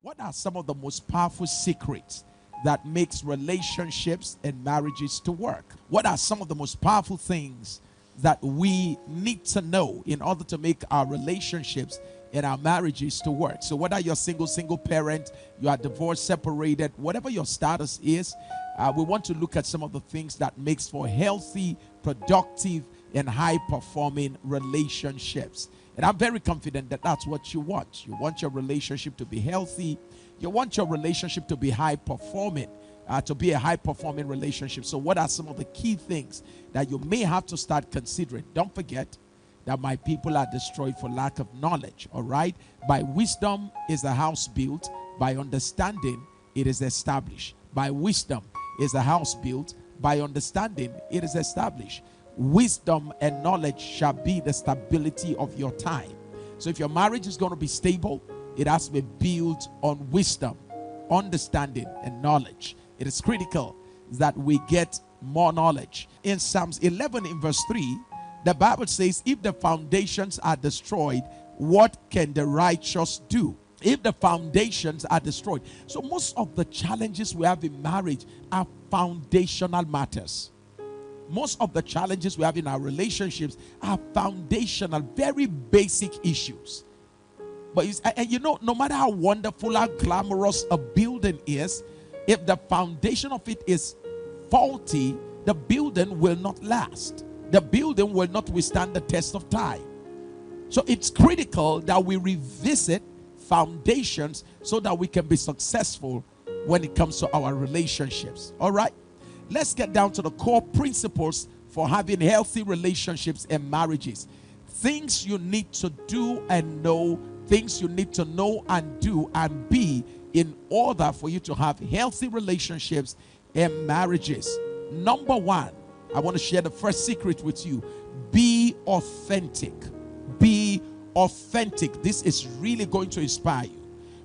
What are some of the most powerful secrets that makes relationships and marriages to work? What are some of the most powerful things that we need to know in order to make our relationships and our marriages to work? So whether you're single parent, you are divorced, separated, whatever your status is, we want to look at some of the things that makes for healthy, productive, and high-performing relationships. And I'm very confident that that's what you want. You want your relationship to be healthy. You want your relationship to be high-performing, to be a high-performing relationship. So what are some of the key things that you may have to start considering? Don't forget that my people are destroyed for lack of knowledge, all right? By wisdom is a house built. By understanding, it is established. By wisdom is a house built. By understanding, it is established. Wisdom and knowledge shall be the stability of your time. So if your marriage is going to be stable, it has to be built on wisdom, understanding, and knowledge. It is critical that we get more knowledge. In Psalms 11 in verse 3, the Bible says, if the foundations are destroyed, what can the righteous do? If the foundations are destroyed. So most of the challenges we have in marriage are foundational matters. Most of the challenges we have in our relationships are foundational, very basic issues. But no matter how wonderful, how glamorous a building is, if the foundation of it is faulty, the building will not last. The building will not withstand the test of time. So it's critical that we revisit foundations so that we can be successful when it comes to our relationships. All right? Let's get down to the core principles for having healthy relationships and marriages. Things you need to do and know, things you need to know and do and be in order for you to have healthy relationships and marriages. Number one, I want to share the first secret with you. Be authentic. Be authentic. This is really going to inspire you.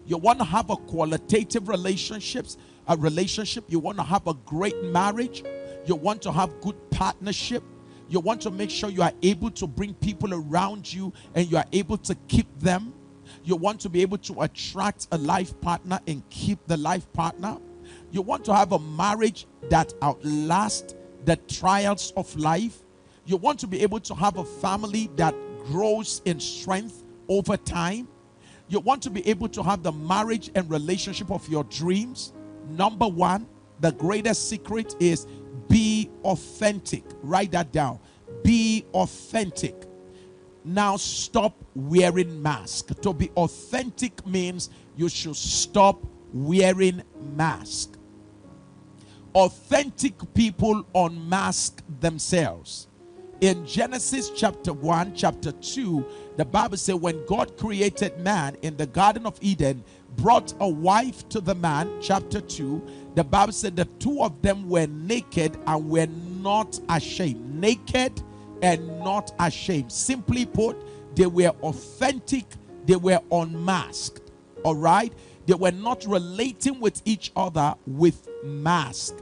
You want to have a qualitative relationship. You want to have a great marriage. You want to have good partnership. You want to make sure you are able to bring people around you and you are able to keep them. You want to be able to attract a life partner and keep the life partner. You want to have a marriage that outlasts the trials of life. You want to be able to have a family that grows in strength over time. You want to be able to have the marriage and relationship of your dreams. Number one, the greatest secret is be authentic. Write that down. Be authentic. Now stop wearing masks. To be authentic means you should stop wearing masks. Authentic people unmask themselves. In Genesis chapter 1, chapter 2, the Bible says when God created man in the Garden of Eden, brought a wife to the man, chapter 2, the Bible said the two of them were naked and were not ashamed. Naked and not ashamed. Simply put, they were authentic, they were unmasked. All right? They were not relating with each other with mask.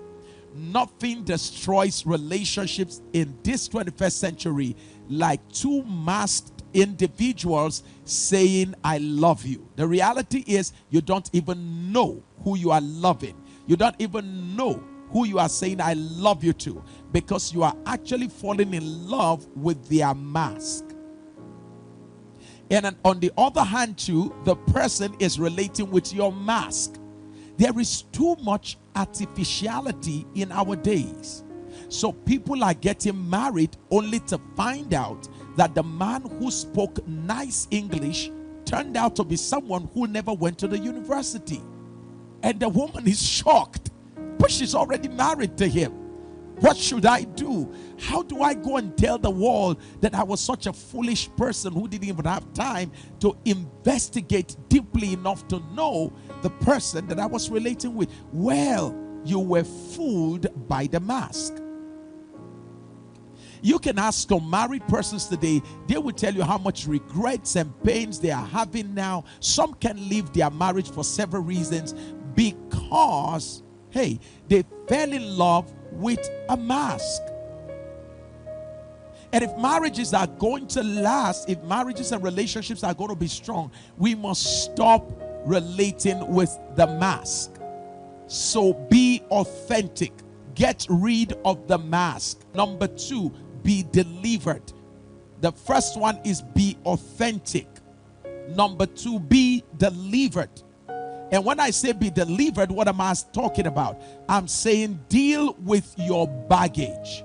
Nothing destroys relationships in this 21st century like two masked individuals saying I love you. The reality is you don't even know who you are loving. You don't even know who you are saying I love you to, because you are actually falling in love with their mask. And on the other hand too, the person is relating with your mask. There is too much artificiality in our days. So people are getting married only to find out that the man who spoke nice English turned out to be someone who never went to the university. And the woman is shocked, but she's already married to him. What should I do? How do I go and tell the world that I was such a foolish person who didn't even have time to investigate deeply enough to know the person that I was relating with? Well, you were fooled by the mask. You can ask unmarried persons today, they will tell you how much regrets and pains they are having now. Some can leave their marriage for several reasons because, hey, they fell in love with a mask. And if marriages are going to last, if marriages and relationships are going to be strong, we must stop relating with the mask. So be authentic. Get rid of the mask. Number 2, be delivered. The first one is be authentic. Number 2, be delivered. And when I say be delivered, what am I talking about? I'm saying deal with your baggage.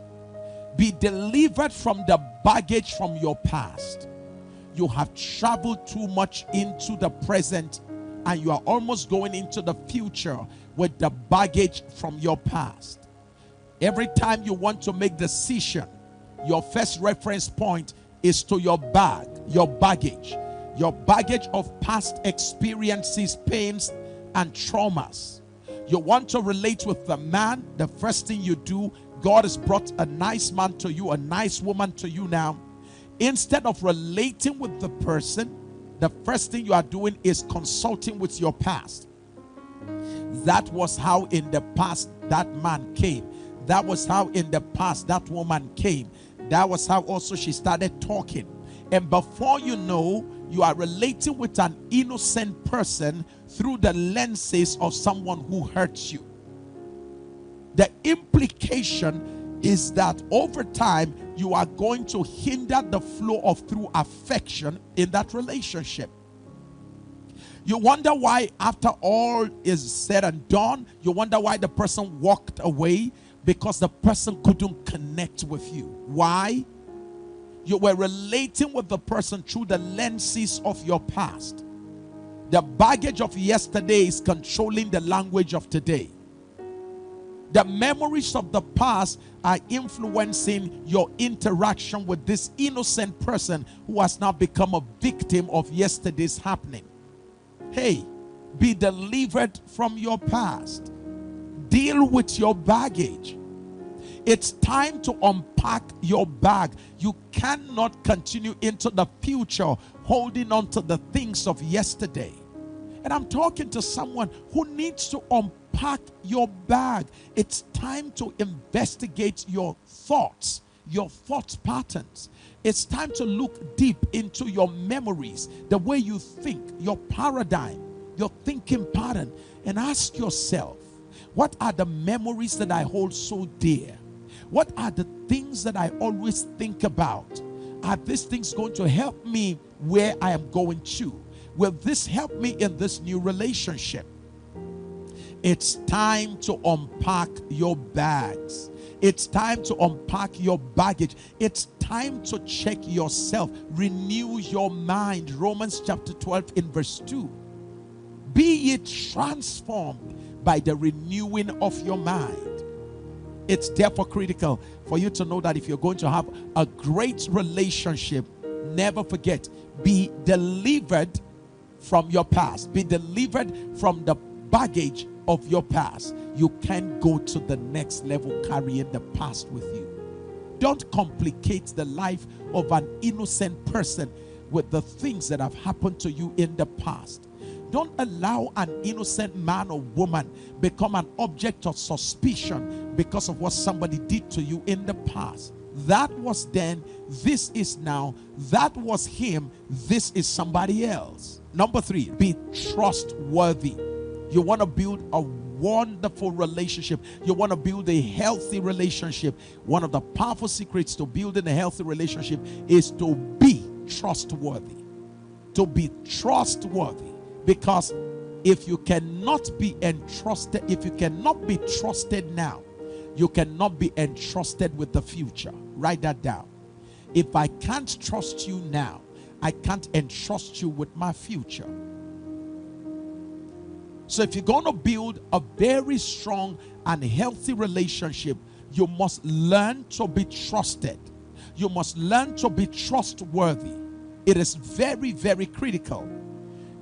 Be delivered from the baggage from your past. You have traveled too much into the present, and you are almost going into the future with the baggage from your past. Every time you want to make decision, your first reference point is to your baggage of past experiences, pains, and traumas. You want to relate with the man, the first thing you do, God has brought a nice man to you, a nice woman to you now. Instead of relating with the person, the first thing you are doing is consulting with your past. That was how in the past that man came. That was how in the past that woman came. That was how also she started talking. And before you know, you are relating with an innocent person through the lenses of someone who hurts you. The implication is that over time, you are going to hinder the flow of true affection in that relationship. You wonder why, after all is said and done, you wonder why the person walked away. Because the person couldn't connect with you. Why? You were relating with the person through the lenses of your past. The baggage of yesterday is controlling the language of today. The memories of the past are influencing your interaction with this innocent person who has now become a victim of yesterday's happening. Hey, be delivered from your past. Deal with your baggage. It's time to unpack your bag. You cannot continue into the future holding on to the things of yesterday. And I'm talking to someone who needs to unpack your bag. It's time to investigate your thoughts, your thought patterns. It's time to look deep into your memories, the way you think, your paradigm, your thinking pattern, and ask yourself, what are the memories that I hold so dear? What are the things that I always think about? Are these things going to help me where I am going to? Will this help me in this new relationship? It's time to unpack your bags. It's time to unpack your baggage. It's time to check yourself. Renew your mind. Romans chapter 12 in verse 2. Be ye transformed by the renewing of your mind. It's therefore critical for you to know that if you're going to have a great relationship, never forget, be delivered from your past. Be delivered from the baggage of your past. You can't go to the next level carrying the past with you. Don't complicate the life of an innocent person with the things that have happened to you in the past. Don't allow an innocent man or woman become an object of suspicion because of what somebody did to you in the past. That was then, this is now. That was him, this is somebody else. Number 3, be trustworthy. You want to build a wonderful relationship. You want to build a healthy relationship. One of the powerful secrets to building a healthy relationship is to be trustworthy. To be trustworthy. Because if you cannot be entrusted, if you cannot be trusted now, you cannot be entrusted with the future. Write that down. If I can't trust you now, I can't entrust you with my future. So if you're going to build a very strong and healthy relationship, you must learn to be trusted. You must learn to be trustworthy. It is very, very critical.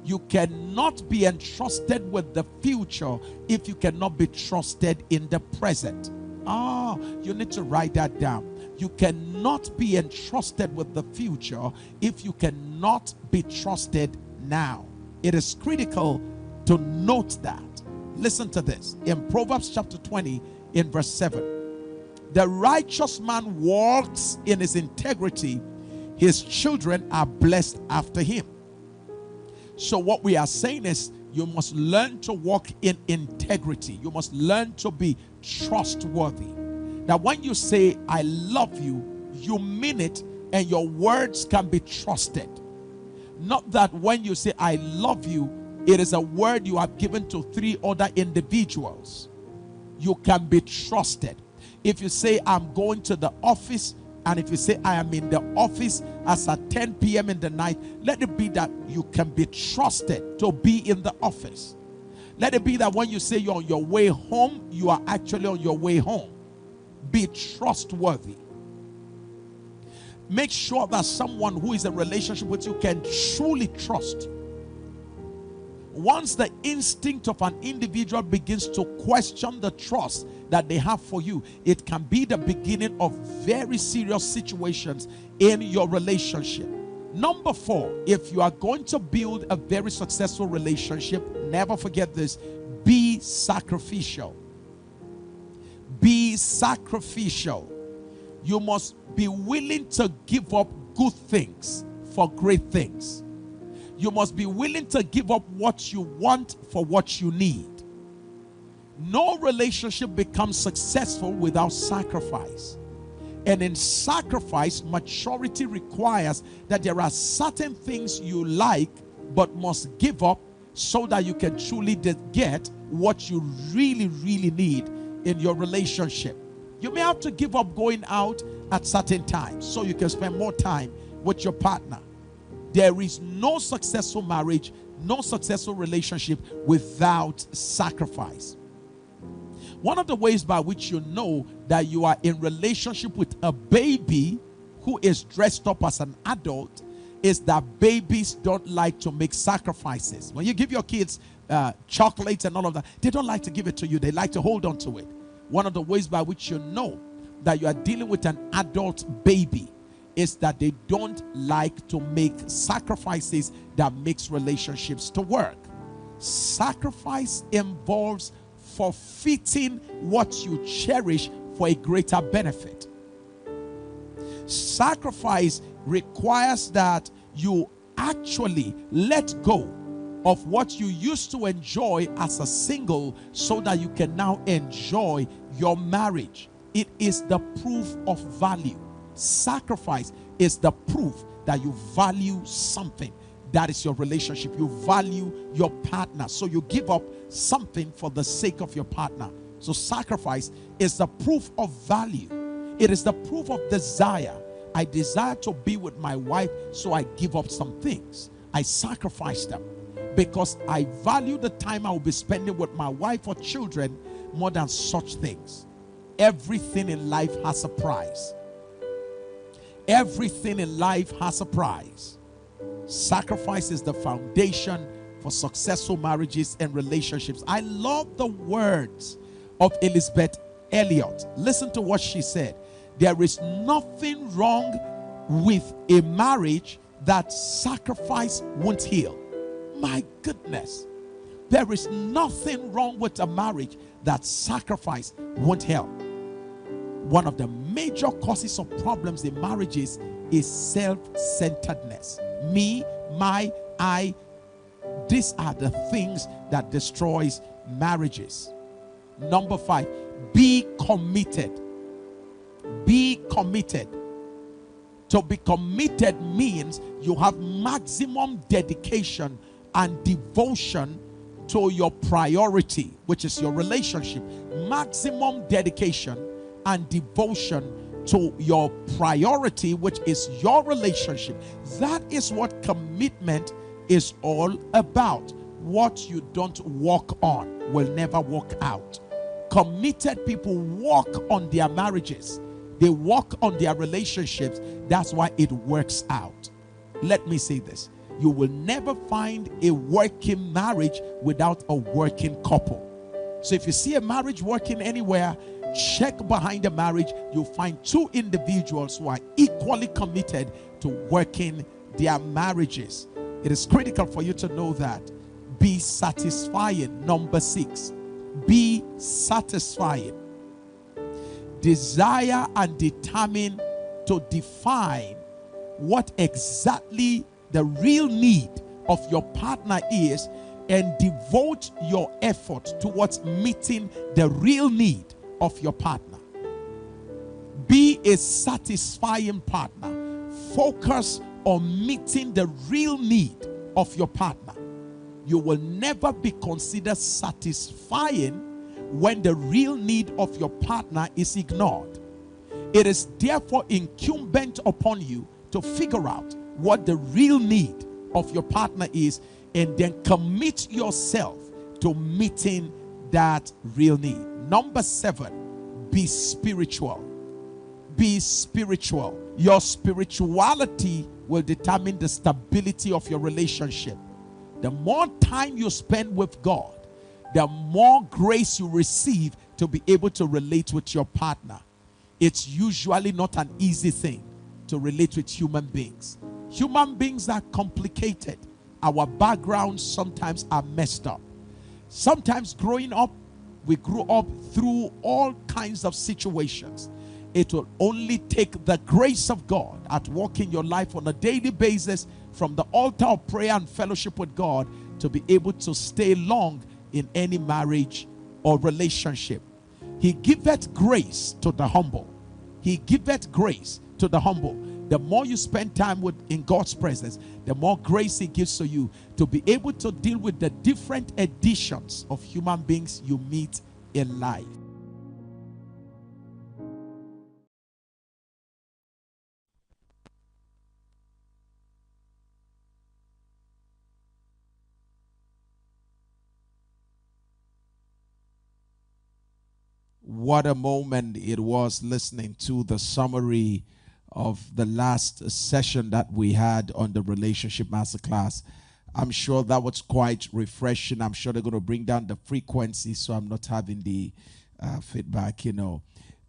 You cannot be entrusted with the future if you cannot be trusted in the present. You need to write that down. You cannot be entrusted with the future if you cannot be trusted now. It is critical to note that. Listen to this. In Proverbs chapter 20, in verse 7. The righteous man walks in his integrity. His children are blessed after him. So what we are saying is, You must learn to walk in integrity. You must learn to be trustworthy. That when you say, I love you, you mean it, and your words can be trusted. Not that when you say, I love you, it is a word you have given to 3 other individuals. You can be trusted. If you say, I'm going to the office, and if you say, I am in the office as at 10 p.m. in the night, let it be that you can be trusted to be in the office. Let it be that when you say you're on your way home, you are actually on your way home. Be trustworthy. Make sure that someone who is in a relationship with you can truly trust you. Once the instinct of an individual begins to question the trust that they have for you, it can be the beginning of very serious situations in your relationship. Number 4, if you are going to build a very successful relationship, never forget this: be sacrificial. Be sacrificial. You must be willing to give up good things for great things. You must be willing to give up what you want for what you need. No relationship becomes successful without sacrifice. And in sacrifice, maturity requires that there are certain things you like but must give up so that you can truly get what you really, really need in your relationship. You may have to give up going out at certain times so you can spend more time with your partner. There is no successful marriage, no successful relationship without sacrifice. One of the ways by which you know that you are in relationship with a baby who is dressed up as an adult is that babies don't like to make sacrifices. When you give your kids chocolates and all of that, they don't like to give it to you. They like to hold on to it. One of the ways by which you know that you are dealing with an adult baby is that they don't like to make sacrifices that makes relationships to work. Sacrifice involves forfeiting what you cherish for a greater benefit. Sacrifice requires that you actually let go of what you used to enjoy as a single so that you can now enjoy your marriage. It is the proof of value. Sacrifice is the proof that you value something. That is your relationship. You value your partner. So you give up something for the sake of your partner. So sacrifice is the proof of value. It is the proof of desire. I desire to be with my wife, so I give up some things. I sacrifice them because I value the time I will be spending with my wife or children more than such things. Everything in life has a price. Everything in life has a price. Sacrifice is the foundation for successful marriages and relationships. I love the words of Elizabeth Elliot. Listen to what she said. There is nothing wrong with a marriage that sacrifice won't heal. My goodness. There is nothing wrong with a marriage that sacrifice won't help. One of the major causes of problems in marriages is self-centeredness. Me, my, I. These are the things that destroys marriages. Number 5, be committed. Be committed. To be committed means you have maximum dedication and devotion to your priority, which is your relationship. Maximum dedication and devotion to your priority, which is your relationship. That is what commitment is all about. What you don't walk on will never walk out. Committed people walk on their marriages. They walk on their relationships. That's why it works out. Let me say this. You will never find a working marriage without a working couple. So if you see a marriage working anywhere, check behind the marriage. You'll find 2 individuals who are equally committed to working their marriages. It is critical for you to know that. Be satisfying. Number 6. Be satisfying. Desire and determine to define what exactly the real need of your partner is and devote your effort towards meeting the real need of your partner. Be a satisfying partner. Focus on meeting the real need of your partner. You will never be considered satisfying when the real need of your partner is ignored. It is therefore incumbent upon you to figure out what the real need of your partner is, and then commit yourself to meeting that real need. Number 7, be spiritual. Be spiritual. Your spirituality will determine the stability of your relationship. The more time you spend with God, the more grace you receive to be able to relate with your partner. It's usually not an easy thing to relate with human beings. Human beings are complicated. Our backgrounds sometimes are messed up. Sometimes growing up, we grew up through all kinds of situations. It will only take the grace of God at work in your life on a daily basis from the altar of prayer and fellowship with God to be able to stay long in any marriage or relationship. He giveth grace to the humble. He giveth grace to the humble. The more you spend time in God's presence, the more grace He gives to you to be able to deal with the different editions of human beings you meet in life. What a moment it was listening to the summary of the last session that we had on the Relationship Masterclass. I'm sure that was quite refreshing. I'm sure they're going to bring down the frequency so I'm not having the feedback,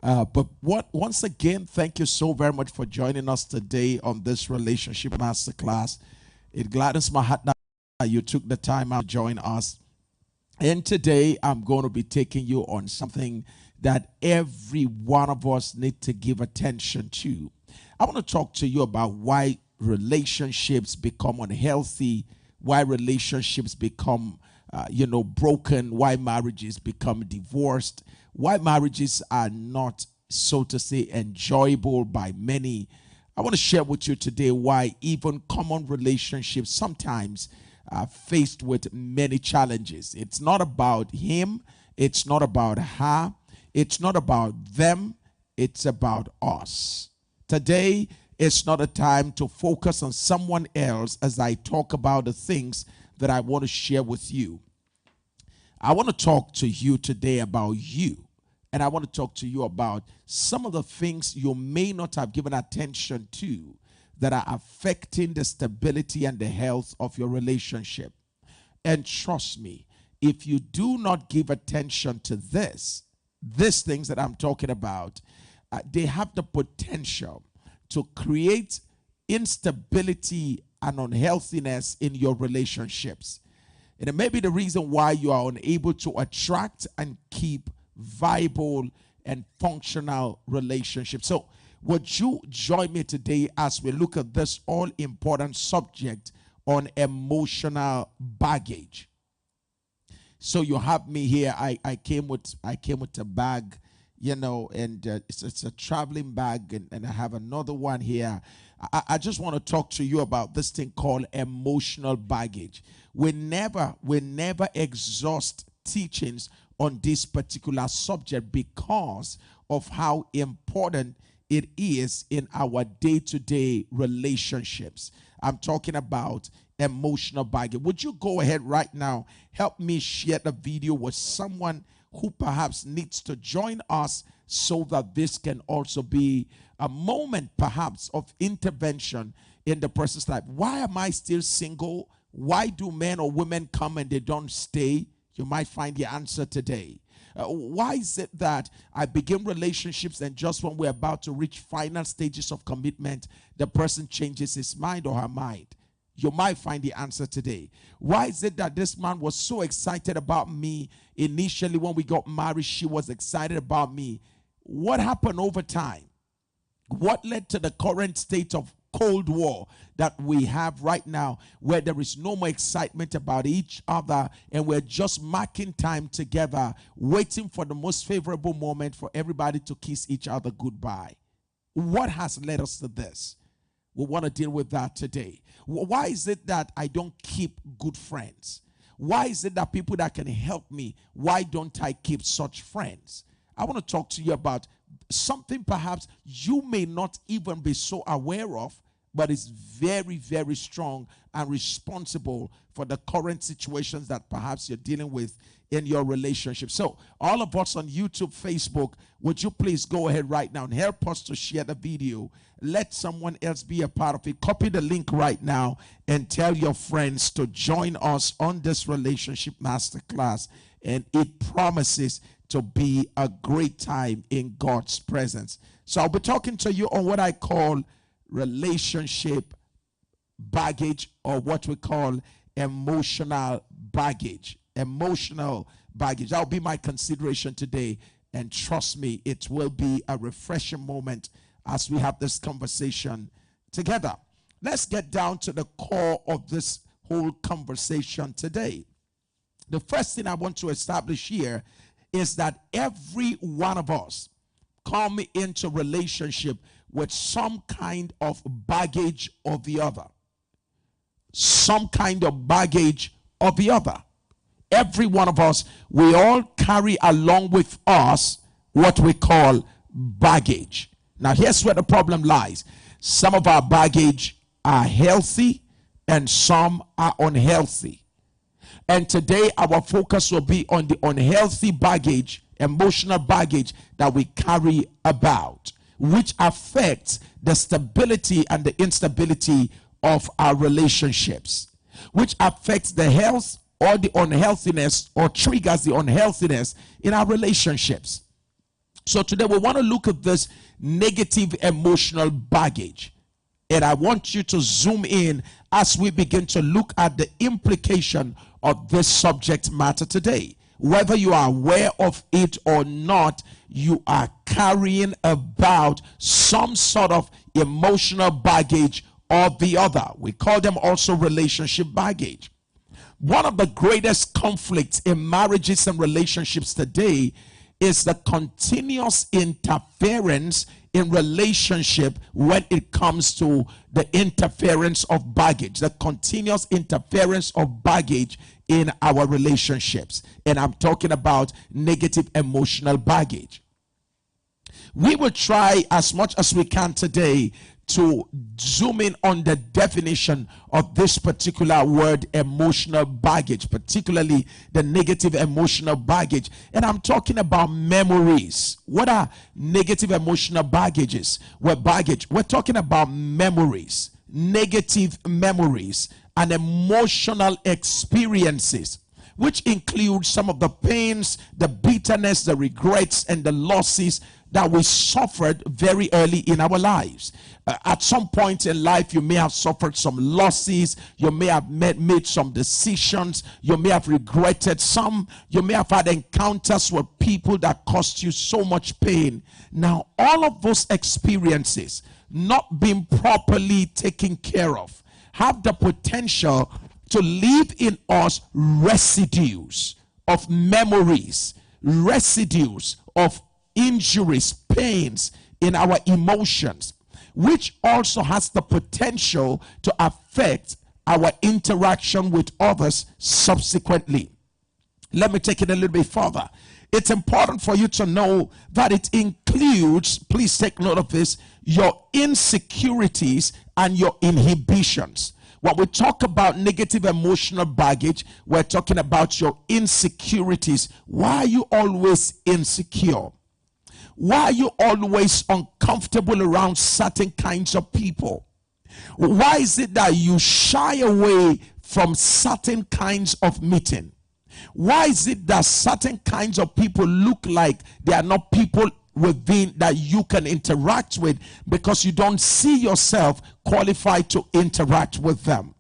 But once again, thank you so very much for joining us today on this Relationship Masterclass. It gladdens my heart that you took the time out to join us. And today I'm going to be taking you on something that every one of us need to give attention to. I want to talk to you about why relationships become unhealthy, why relationships become broken, why marriages become divorced, why marriages are not, so to say, enjoyable by many. I want to share with you today why even common relationships sometimes are faced with many challenges. It's not about him, it's not about her, it's not about them, it's about us. Today, it's not a time to focus on someone else as I talk about the things that I want to share with you. I want to talk to you today about you. And I want to talk to you about some of the things you may not have given attention to that are affecting the stability and the health of your relationship. And trust me, if you do not give attention to these things that I'm talking about, they have the potential to create instability and unhealthiness in your relationships. And it may be the reason why you are unable to attract and keep viable and functional relationships. So would you join me today as we look at this all-important subject on emotional baggage? So you have me here. I came with a bag, and it's a traveling bag, and I have another one here. I just want to talk to you about this thing called emotional baggage. We never exhaust teachings on this particular subject because of how important it is in our day-to-day relationships. I'm talking about emotional baggage. Would you go ahead right now, help me share the video with someone who perhaps needs to join us so that this can also be a moment perhaps of intervention in the person's life. Why am I still single? Why do men or women come and they don't stay? You might find the answer today. Why is it that I begin relationships and just when we're about to reach final stages of commitment, the person changes his mind or her mind? You might find the answer today. Why is it that this man was so excited about me initially when we got married? She was excited about me. What happened over time? What led to the current state of Cold War that we have right now, where there is no more excitement about each other and we're just marking time together, waiting for the most favorable moment for everybody to kiss each other goodbye. What has led us to this? We want to deal with that today. Why is it that I don't keep good friends? Why is it that people that can help me, why don't I keep such friends? I want to talk to you about something perhaps you may not even be so aware of, but it's very, very strong and responsible for the current situations that perhaps you're dealing with in your relationship. So all of us on YouTube, Facebook, would you please go ahead right now and help us to share the video? Let someone else be a part of it. Copy the link right now and tell your friends to join us on this relationship masterclass. And it promises to be a great time in God's presence. So I'll be talking to you on what I call relationship baggage, or what we call emotional baggage. Emotional baggage. That'll be my consideration today. And trust me, it will be a refreshing moment as we have this conversation together. Let's get down to the core of this whole conversation today. The first thing I want to establish here is that every one of us come into relationship with some kind of baggage or the other. Some kind of baggage or the other. Every one of us, we all carry along with us what we call baggage. Now here's where the problem lies. Some of our baggage are healthy and some are unhealthy. And today our focus will be on the unhealthy baggage, emotional baggage that we carry about, which affects the stability and the instability of our relationships, which affects the health or the unhealthiness, or triggers the unhealthiness in our relationships. So today we want to look at this negative emotional baggage. And I want you to zoom in as we begin to look at the implication of this subject matter today. Whether you are aware of it or not, you are carrying about some sort of emotional baggage or the other. We call them also relationship baggage. One of the greatest conflicts in marriages and relationships today is the continuous interference in relationship when it comes to the interference of baggage, the continuous interference of baggage in our relationships. And I'm talking about negative emotional baggage. We will try as much as we can today to zoom in on the definition of this particular word, emotional baggage, particularly the negative emotional baggage. And I'm talking about memories. What are negative emotional baggages? We're talking about memories, negative memories, and emotional experiences, which include some of the pains, the bitterness, the regrets, and the losses that we suffered very early in our lives. At some point in life, you may have suffered some losses, you may have made some decisions, you may have regretted some, you may have had encounters with people that caused you so much pain. Now, all of those experiences not being properly taken care of have the potential to leave in us residues of memories, residues of injuries, pains in our emotions, which also has the potential to affect our interaction with others subsequently. Let me take it a little bit further. It's important for you to know that it includes, please take note of this, your insecurities and your inhibitions. When we talk about negative emotional baggage, we're talking about your insecurities. Why are you always insecure? Why are you always uncomfortable around certain kinds of people? Why is it that you shy away from certain kinds of meeting? Why is it that certain kinds of people look like they are not people within that you can interact with, because you don't see yourself qualified to interact with them?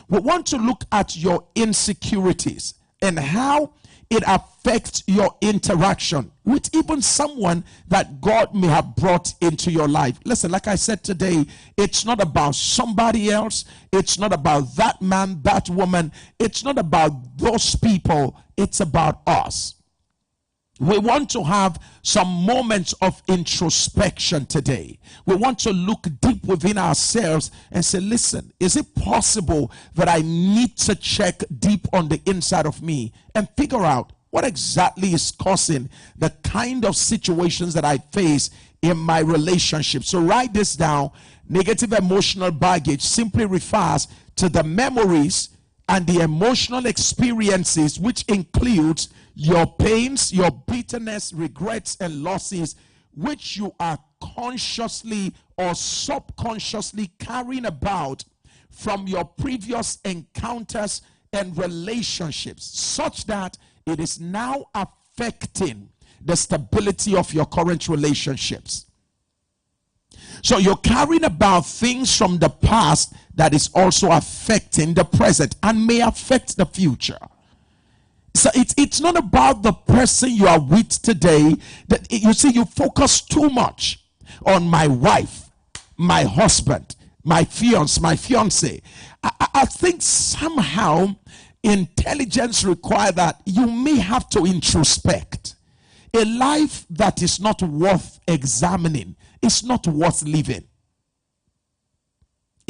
We want to look at your insecurities and how it affects your interaction with even someone that God may have brought into your life. Listen, like I said today, it's not about somebody else. It's not about that man, that woman. It's not about those people. It's about us. We want to have some moments of introspection today. We want to look deep within ourselves and say, listen, is it possible that I need to check deep on the inside of me and figure out what exactly is causing the kind of situations that I face in my relationship? So write this down. Negative emotional baggage simply refers to the memories and the emotional experiences, which includes your pains, your bitterness, regrets, and losses, which you are consciously or subconsciously carrying about from your previous encounters and relationships, such that it is now affecting the stability of your current relationships. So you're carrying about things from the past that is also affecting the present and may affect the future. So it's not about the person you are with today. That you see, you focus too much on my wife, my husband, my fiance. I think somehow intelligence requires that you may have to introspect. A life that is not worth examining is not worth living.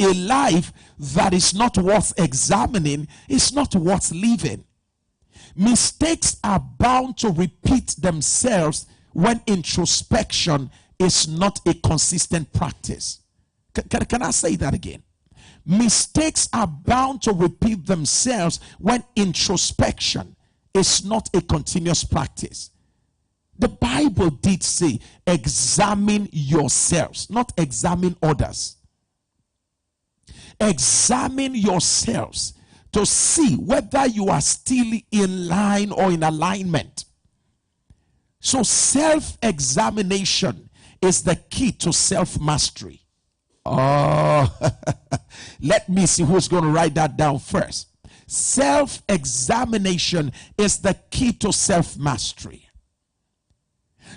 A life that is not worth examining is not worth living. Mistakes are bound to repeat themselves when introspection is not a consistent practice. Can I say that again? Mistakes are bound to repeat themselves when introspection is not a continuous practice. The Bible did say, examine yourselves, not examine others. Examine yourselves to see whether you are still in line or in alignment. So self-examination is the key to self-mastery. Oh, let me see who's going to write that down first. Self-examination is the key to self-mastery.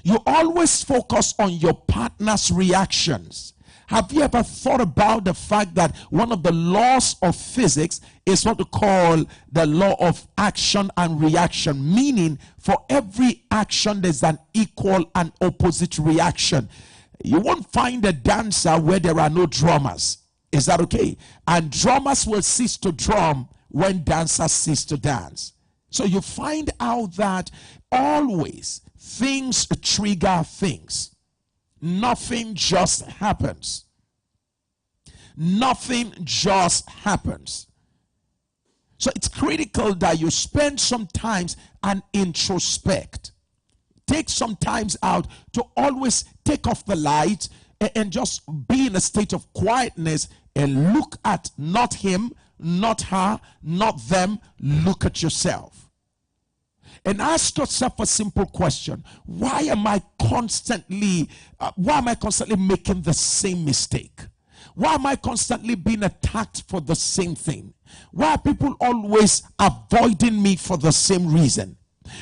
You always focus on your partner's reactions. Have you ever thought about the fact that one of the laws of physics is what we call the law of action and reaction, meaning for every action there's an equal and opposite reaction. You won't find a dancer where there are no drummers. Is that okay? And drummers will cease to drum when dancers cease to dance. So you find out that always things trigger things. Nothing just happens. Nothing just happens. So it's critical that you spend some time and introspect. Take some time out to always take off the light and just be in a state of quietness and look at not him, not her, not them. Look at yourself. And ask yourself a simple question. Why am I constantly making the same mistake? Why am I constantly being attacked for the same thing? Why are people always avoiding me for the same reason?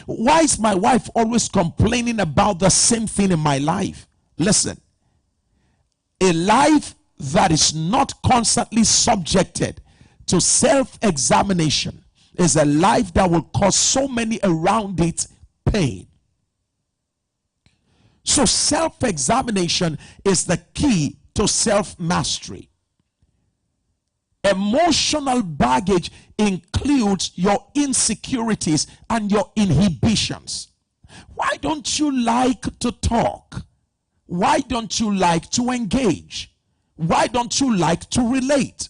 Why is my wife always complaining about the same thing in my life? Listen, a life that is not constantly subjected to self-examination is a life that will cause so many around it pain. So self-examination is the key to self-mastery. Emotional baggage includes your insecurities and your inhibitions. Why don't you like to talk? Why don't you like to engage? Why don't you like to relate?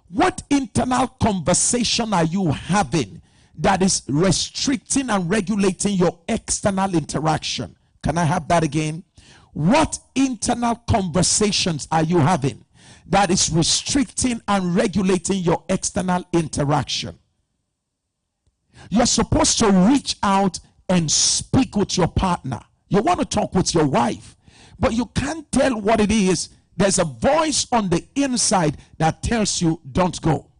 What internal conversation are you having that is restricting and regulating your external interaction? Can I have that again? What internal conversations are you having that is restricting and regulating your external interaction? You're supposed to reach out and speak with your partner. You want to talk with your wife, but you can't tell what it is. There's a voice on the inside that tells you, don't go.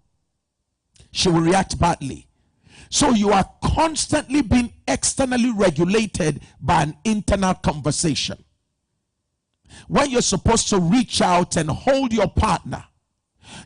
She will react badly. So you are constantly being externally regulated by an internal conversation. When you're supposed to reach out and hold your partner,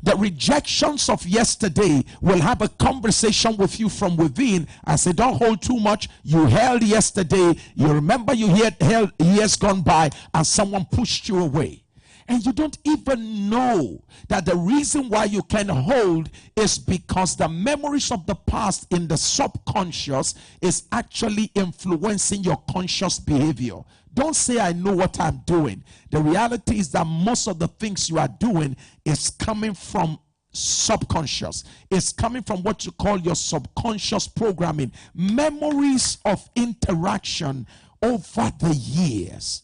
the rejections of yesterday will have a conversation with you from within and say, don't hold too much. You held yesterday. You remember you held years gone by and someone pushed you away. And you don't even know that the reason why you can hold is because the memories of the past in the subconscious is actually influencing your conscious behavior. Don't say, I know what I'm doing. The reality is that most of the things you are doing is coming from subconscious. It's coming from what you call your subconscious programming. Memories of interaction over the years.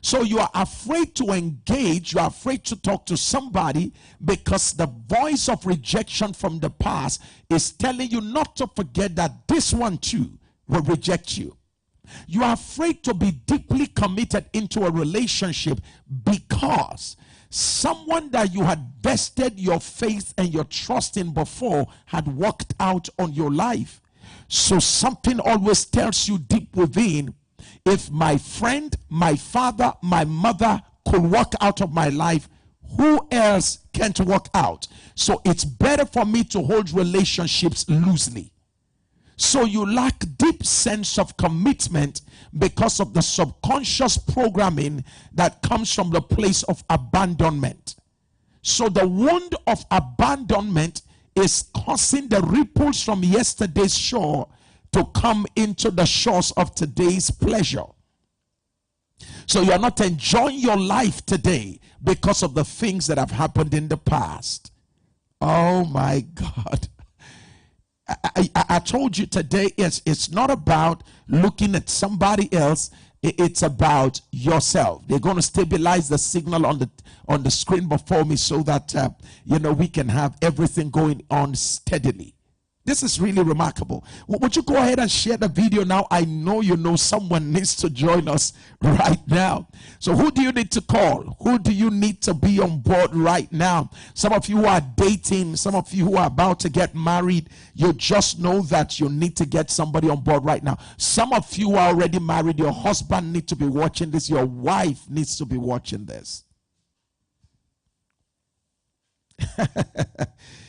So you are afraid to engage, you are afraid to talk to somebody because the voice of rejection from the past is telling you not to forget that this one too will reject you. You are afraid to be deeply committed into a relationship because someone that you had vested your faith and your trust in before had walked out on your life. So something always tells you deep within, if my friend, my father, my mother could walk out of my life, who else can't walk out? So it's better for me to hold relationships loosely. So you lack deep sense of commitment because of the subconscious programming that comes from the place of abandonment. So the wound of abandonment is causing the ripples from yesterday's shore to come into the shores of today's pleasure. So you are not enjoying your life today because of the things that have happened in the past. Oh my God. I told you today it's not about looking at somebody else. It's about yourself. They're going to stabilize the signal on the screen before me so that we can have everything going on steadily. This is really remarkable. Would you go ahead and share the video now? I know someone needs to join us right now. So who do you need to call? Who do you need to be on board right now? Some of you who are dating, some of you who are about to get married, you just know that you need to get somebody on board right now. Some of you are already married. Your husband needs to be watching this. Your wife needs to be watching this.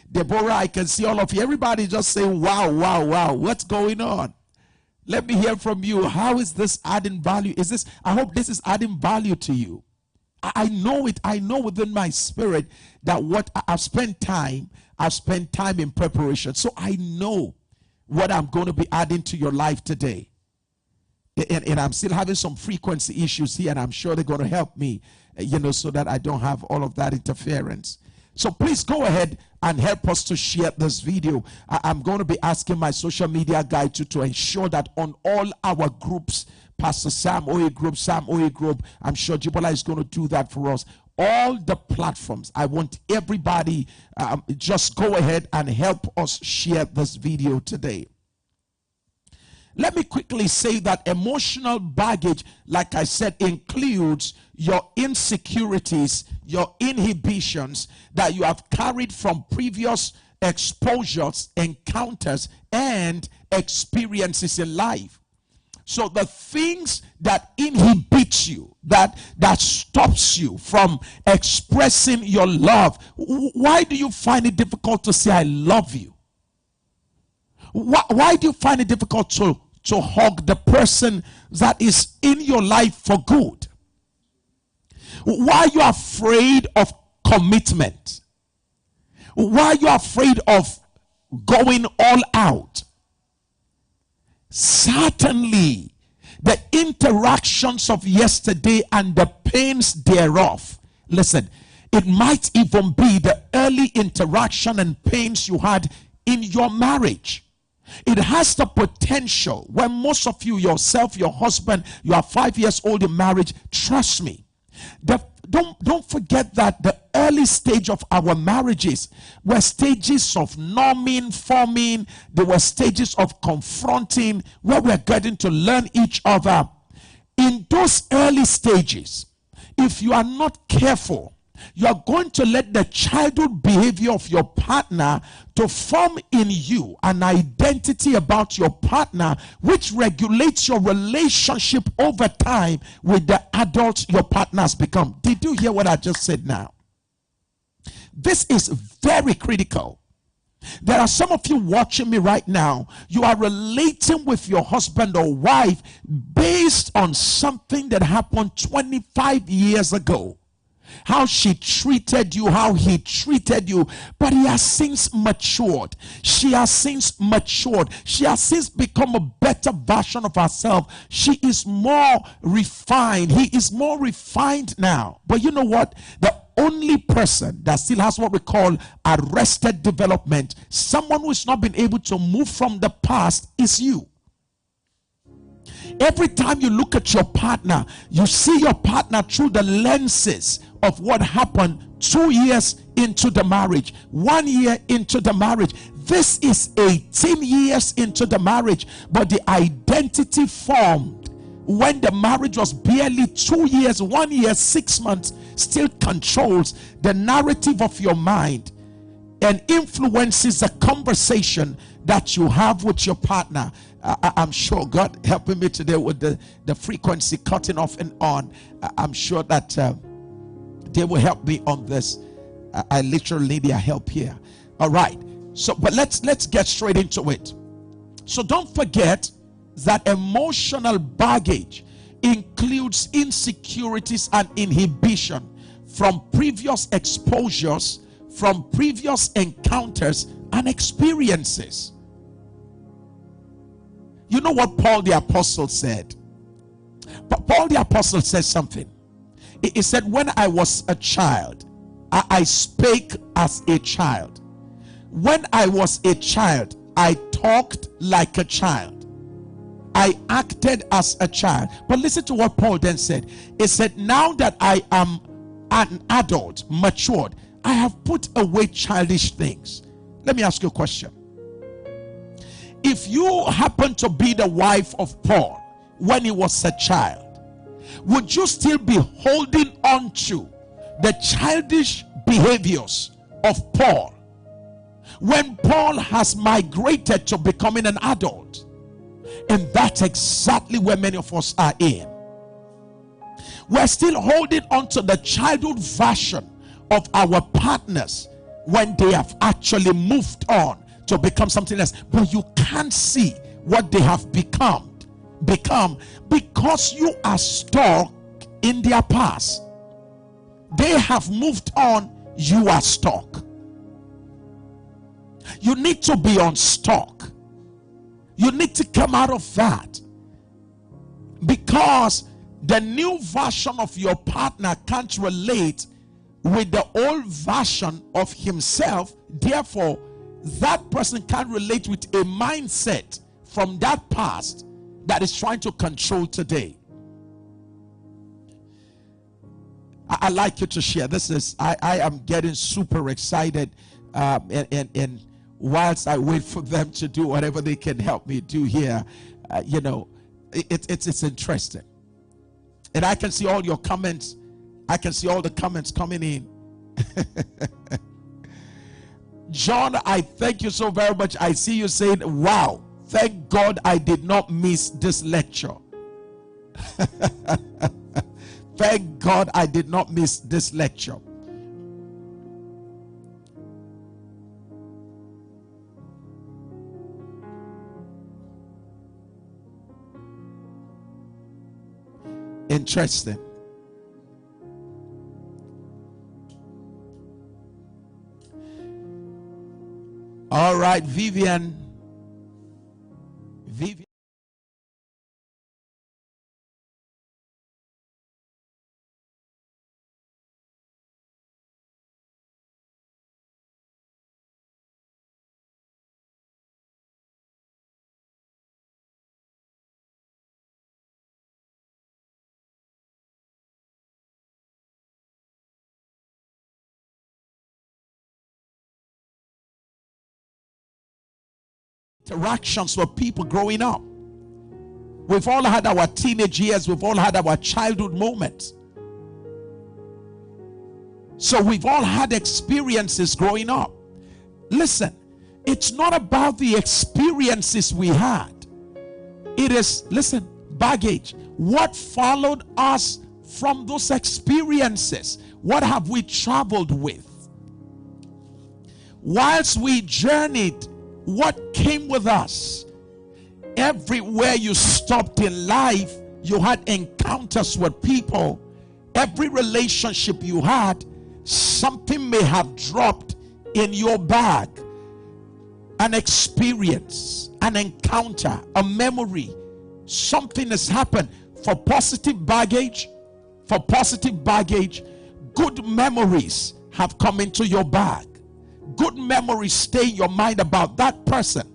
Deborah, I can see all of you. Everybody just saying, wow, wow, wow. What's going on? Let me hear from you. How is this adding value? I hope this is adding value to you. I know it. I know within my spirit that what I've spent time in preparation. So I know what I'm going to be adding to your life today. And I'm still having some frequency issues here, and I'm sure they're going to help me, so that I don't have all of that interference. So please go ahead and help us to share this video. I'm going to be asking my social media guy to ensure that on all our groups, Pastor Sam Oye Group, I'm sure Jibola is going to do that for us. All the platforms, I want everybody, just go ahead and help us share this video today. Let me quickly say that emotional baggage, like I said, includes your insecurities, your inhibitions that you have carried from previous exposures, encounters, and experiences in life. So the things that inhibit you, that stops you from expressing your love. Why do you find it difficult to say I love you? Why do you find it difficult to hug the person that is in your life for good? Why are you afraid of commitment? Why are you afraid of going all out? Certainly, the interactions of yesterday and the pains thereof. Listen, it might even be the early interaction and pains you had in your marriage. It has the potential, when most of you, yourself, your husband, you are 5 years old in marriage, trust me, don't forget that the early stage of our marriages were stages of norming, forming. They were stages of confronting, where we're getting to learn each other. In those early stages, if you are not careful, You are going to let the childhood behavior of your partner to form in you an identity about your partner, which regulates your relationship over time with the adults your partners become. Did you hear what I just said now? This is very critical. There are some of you watching me right now. You are relating with your husband or wife based on something that happened 25 years ago. How she treated you, how he treated you, but he has since matured. She has since matured. She has since become a better version of herself. She is more refined. He is more refined now. But you know what? The only person that still has what we call arrested development, someone who has not been able to move from the past, is you. Every time you look at your partner, you see your partner through the lenses of what happened 2 years into the marriage, 1 year into the marriage. This is 18 years into the marriage, but the identity formed when the marriage was barely 2 years, 1 year, 6 months, still controls the narrative of your mind and influences the conversation that you have with your partner. I'm sure God helping me today with the frequency cutting off and on. I'm sure that they will help me on this. I literally need their help here. All right. So, but let's get straight into it. So don't forget that emotional baggage includes insecurities and inhibition from previous exposures, from previous encounters and experiences. You know what Paul the Apostle said? Paul the Apostle said something. He said, when I was a child, I spake as a child. When I was a child, I talked like a child. I acted as a child. But listen to what Paul then said. He said, now that I am an adult, matured, I have put away childish things. Let me ask you a question. If you happen to be the wife of Paul when he was a child, would you still be holding on to the childish behaviors of Paul when Paul has migrated to becoming an adult? And that's exactly where many of us are in. We're still holding on to the childhood version of our partners when they have actually moved on to become something else, but you can't see what they have become because you are stuck in their past. They have moved on, you are stuck. You need to be unstuck. You need to come out of that, because the new version of your partner can't relate with the old version of himself. Therefore, that person can't relate with a mindset from that past that is trying to control today. I like you to share. This is, I am getting super excited, and whilst I wait for them to do whatever they can help me do here, you know, it's interesting. And I can see all your comments. I can see all the comments coming in. John, I thank you so very much. I see you saying, wow, thank God I did not miss this lecture. Thank God I did not miss this lecture. Interesting. All right, Vivian. Interactions with people growing up. We've all had our teenage years. We've all had our childhood moments. So we've all had experiences growing up. Listen, it's not about the experiences we had. It is, listen, baggage. What followed us from those experiences? What have we traveled with? Whilst we journeyed, what came with us? Everywhere you stopped in life, you had encounters with people. Every relationship you had, something may have dropped in your bag. An experience, an encounter, a memory. Something has happened. For positive baggage, good memories have come into your bag. Good memories stay in your mind about that person.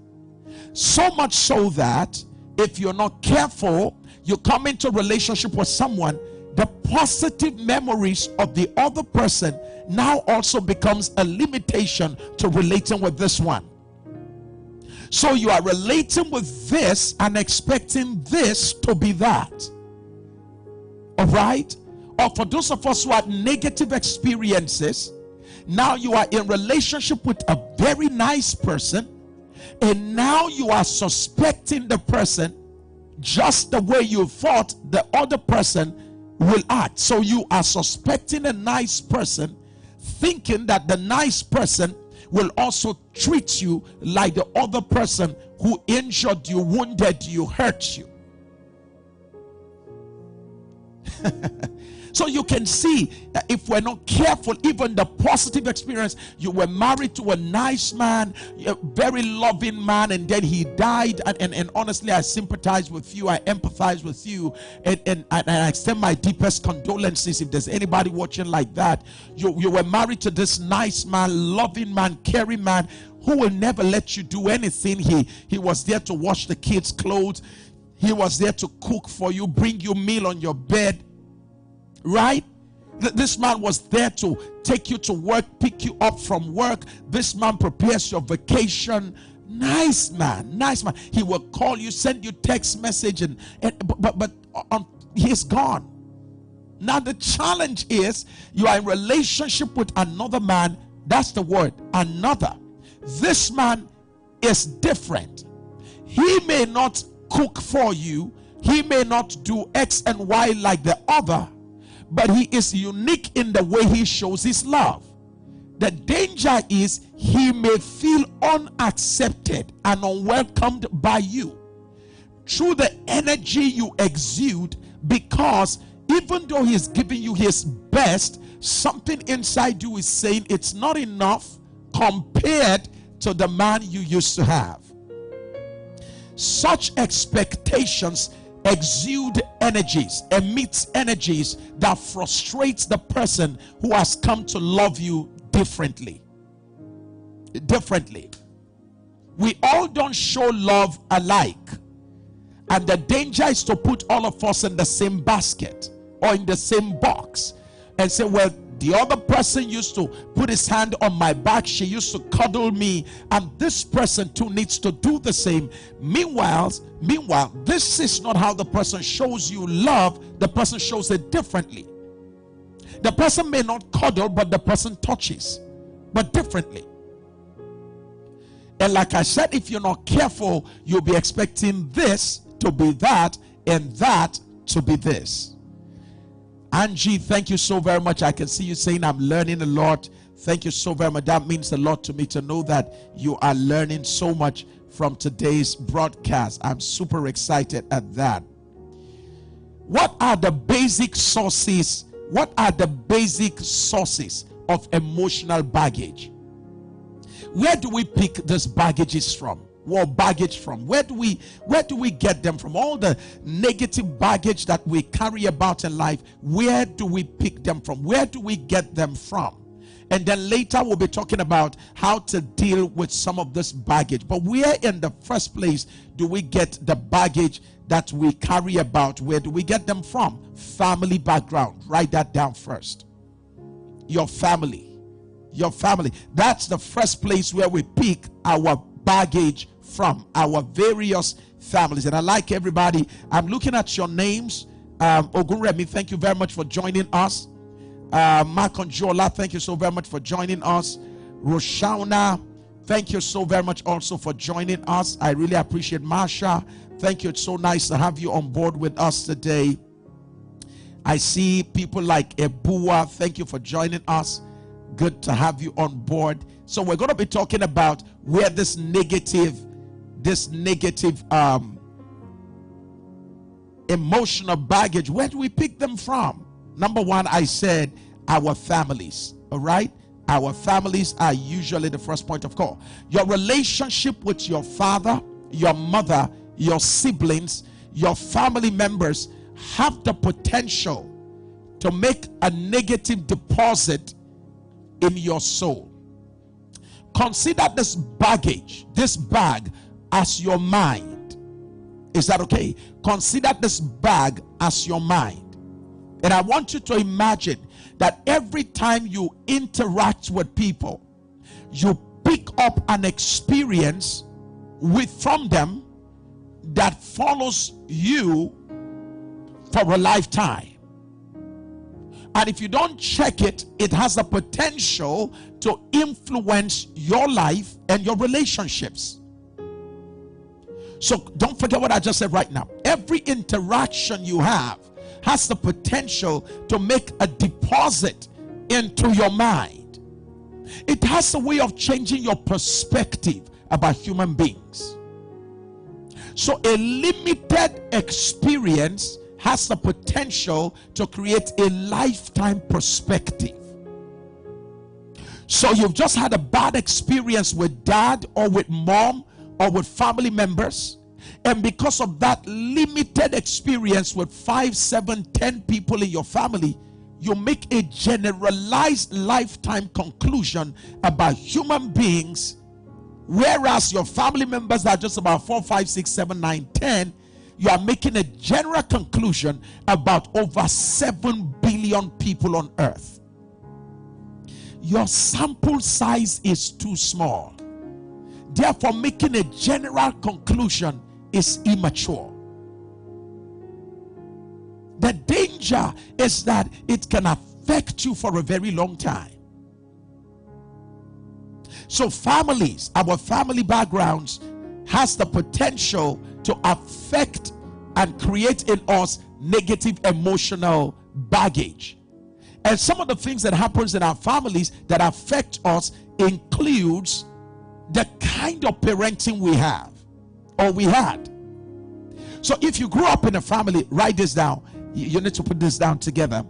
So much so that if you're not careful, you come into a relationship with someone, the positive memories of the other person now also becomes a limitation to relating with this one. So you are relating with this and expecting this to be that. All right? Or for those of us who had negative experiences, now you are in relationship with a very nice person, and now you are suspecting the person just the way you thought the other person will act. So you are suspecting a nice person, thinking that the nice person will also treat you like the other person who injured you, wounded you, hurt you. So you can see that if we're not careful, even the positive experience, you were married to a nice man, a very loving man, and then he died. And honestly, I sympathize with you, I empathize with you, and I extend my deepest condolences if there's anybody watching like that. You were married to this nice man, loving man, caring man, who will never let you do anything. He was there to wash the kids' clothes. He was there to cook for you, bring you meal on your bed. Right? This man was there to take you to work, pick you up from work. This man prepares your vacation. Nice man, nice man. He will call you, send you text message, but he's gone. Now the challenge is you are in relationship with another man. That's the word, another. This man is different. He may not cook for you. He may not do X and Y like the other, but he is unique in the way he shows his love. The danger is he may feel unaccepted and unwelcomed by you through the energy you exude, because even though he's giving you his best, something inside you is saying it's not enough compared to the man you used to have. Such expectations exude energies, emits energies that frustrates the person who has come to love you differently. We all don't show love alike, and the danger is to put all of us in the same basket or in the same box and say, well, the other person used to put his hand on my back, she used to cuddle me, and this person too needs to do the same. Meanwhile, this is not how the person shows you love. The person shows it differently. The person may not cuddle, but the person touches, but differently. And like I said, if you're not careful, you'll be expecting this to be that and that to be this. Angie, thank you so very much. I can see you saying I'm learning a lot. Thank you so very much. That means a lot to me to know that you are learning so much from today's broadcast. I'm super excited at that. What are the basic sources? What are the basic sources of emotional baggage? Where do we pick these baggages from? What baggage from? Where do we get them from? All the negative baggage that we carry about in life, where do we pick them from? Where do we get them from? And then later we'll be talking about how to deal with some of this baggage. But where in the first place do we get the baggage that we carry about? Where do we get them from? Family background. Write that down first. Your family. Your family. That's the first place where we pick our baggage from, our various families. And I like everybody. I'm looking at your names. Ogunremi, thank you very much for joining us. Makonjola, thank you so very much for joining us. Roshauna, thank you so very much also for joining us. I really appreciate. Marsha, thank you. It's so nice to have you on board with us today. I see people like Ebua, thank you for joining us. Good to have you on board. So we're going to be talking about where this negative emotional baggage, where do we pick them from? Number one, I said our families. All right, our families are usually the first point of call. Your relationship with your father, your mother, your siblings, your family members have the potential to make a negative deposit in your soul. Consider this baggage, this bag, as your mind. Is that okay? Consider this bag as your mind. And I want you to imagine that every time you interact with people, you pick up an experience from them that follows you for a lifetime. And if you don't check it, it has the potential to influence your life and your relationships. So don't forget what I just said right now. Every interaction you have has the potential to make a deposit into your mind. It has a way of changing your perspective about human beings. So a limited experience has the potential to create a lifetime perspective. So you've just had a bad experience with dad or with mom or with family members, and because of that limited experience with 5, 7, 10 people in your family, you make a generalized lifetime conclusion about human beings, whereas your family members are just about 4, 5, 6, 7, 9, 10. You are making a general conclusion about over 7 billion people on earth. Your sample size is too small. Therefore, making a general conclusion is immature. The danger is that it can affect you for a very long time. So families, our family backgrounds, has the potential to affect and create in us negative emotional baggage. And some of the things that happens in our families that affect us includes the kind of parenting we have or we had. So if you grew up in a family, write this down. You need to put this down together.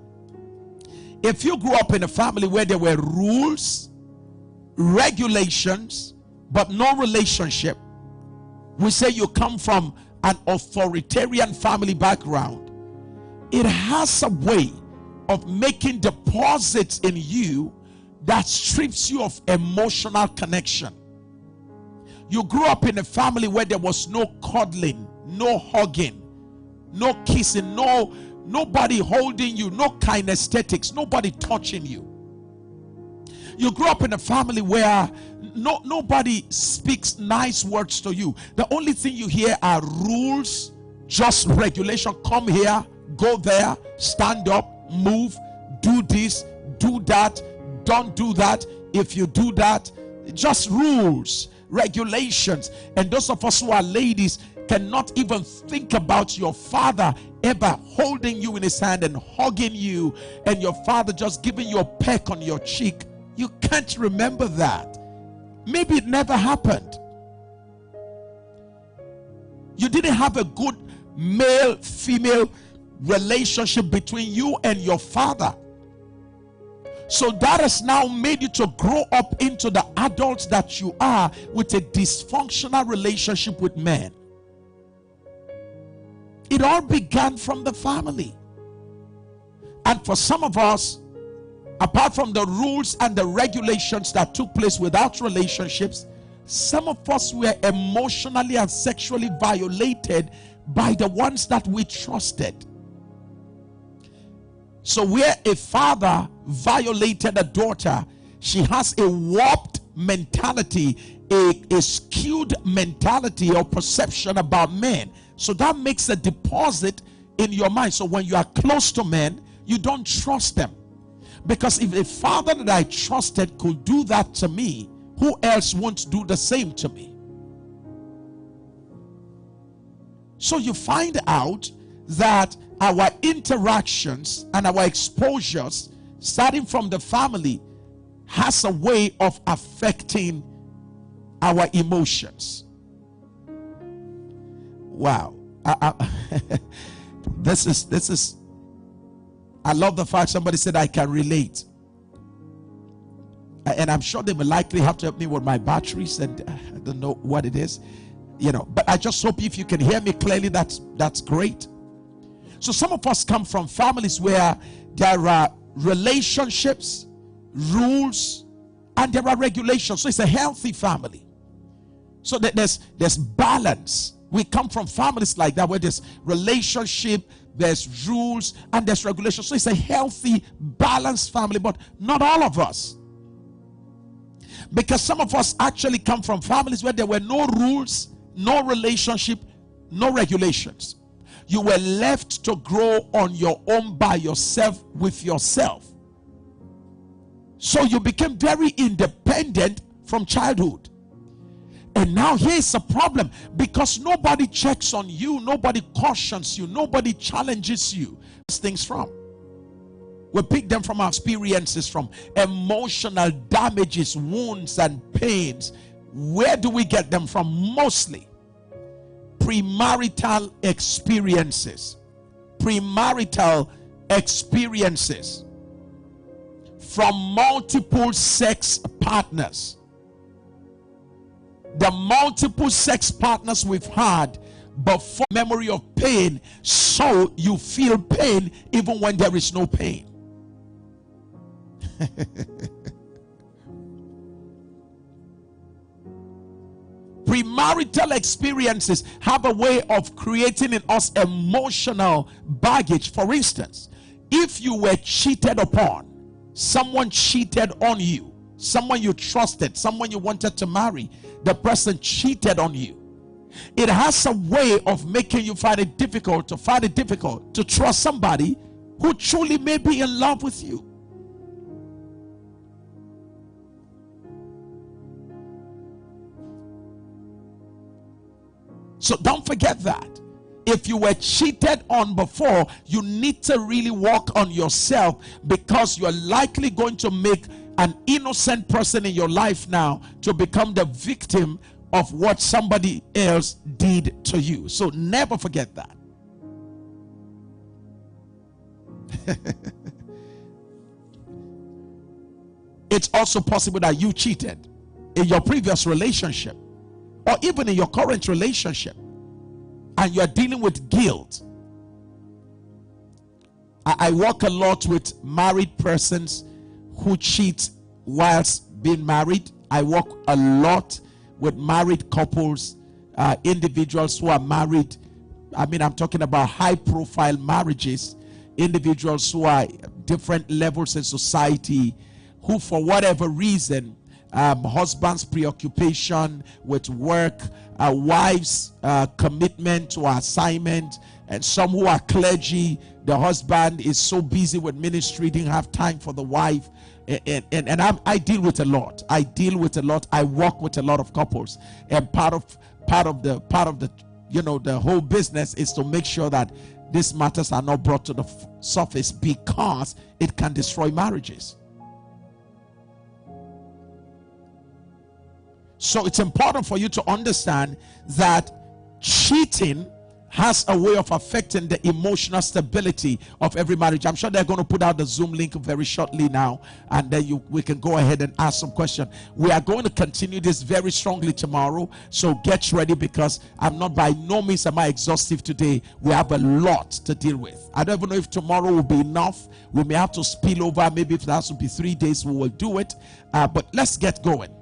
If you grew up in a family where there were rules, regulations, but no relationship, we say you come from an authoritarian family background, it has a way of making deposits in you that strips you of emotional connection. You grew up in a family where there was no cuddling, no hugging, no kissing, nobody holding you, no kinesthetics, nobody touching you. You grew up in a family where nobody speaks nice words to you. The only thing you hear are rules, just regulation. Come here, go there, stand up, move, do this, do that, don't do that. If you do that, just rules, regulations. And those of us who are ladies cannot even think about your father ever holding you in his hand and hugging you, and your father just giving you a peck on your cheek. You can't remember that. Maybe it never happened. You didn't have a good male-female relationship between you and your father. So that has now made you to grow up into the adults that you are with a dysfunctional relationship with men. It all began from the family. And for some of us, apart from the rules and the regulations that took place without relationships, some of us were emotionally and sexually violated by the ones that we trusted. So where a father violated a daughter, she has a warped mentality, a skewed mentality or perception about men. So that makes a deposit in your mind. So when you are close to men, you don't trust them. Because if a father that I trusted could do that to me, who else won't do the same to me? So you find out that our interactions and our exposures, starting from the family, has a way of affecting our emotions. Wow. This is I love the fact somebody said I can relate. And I'm sure they will likely have to help me with my batteries, and I don't know what it is, but I just hope if you can hear me clearly, that's great. So some of us come from families where there are relationships, rules, and there are regulations. So it's a healthy family. So that there's balance. We come from families like that where there's relationship, there's rules, and there's regulations. So it's a healthy, balanced family, but not all of us. Because some of us actually come from families where there were no rules, no relationship, no regulations. You were left to grow on your own by yourself with yourself. So you became very independent from childhood. And now here's a problem, because nobody checks on you, nobody cautions you, nobody challenges you. These things from. We pick them from our experiences, from emotional damages, wounds, and pains. Where do we get them from? Mostly premarital experiences. Premarital experiences from multiple sex partners. The multiple sex partners we've had, but for memory of pain, so you feel pain even when there is no pain. Premarital experiences have a way of creating in us emotional baggage. For instance, if you were cheated upon, someone cheated on you, someone you trusted, someone you wanted to marry, the person cheated on you, it has a way of making you find it difficult to trust somebody who truly may be in love with you. So don't forget that. If you were cheated on before, you need to really work on yourself, because you're likely going to make an innocent person in your life now to become the victim of what somebody else did to you. So never forget that. It's also possible that you cheated in your previous relationship, or even in your current relationship, and you're dealing with guilt. I work a lot with married persons who cheat whilst being married. I work a lot with married couples, individuals who are married. I mean, I'm talking about high profile marriages, individuals who are different levels in society, who for whatever reason, husband's preoccupation with work, wives' commitment to assignment, and some who are clergy, the husband is so busy with ministry, didn't have time for the wife. And I deal with a lot. I work with a lot of couples, and part of the the whole business is to make sure that these matters are not brought to the surface, because it can destroy marriages. So it's important for you to understand that cheating has a way of affecting the emotional stability of every marriage. I'm sure they're going to put out the Zoom link very shortly now, and then we can go ahead and ask some questions. We are going to continue this very strongly tomorrow, so get ready, because I'm not, by no means am I exhaustive today. We have a lot to deal with. I don't even know if tomorrow will be enough. We may have to spill over. Maybe if there has to be 3 days, we will do it. But let's get going.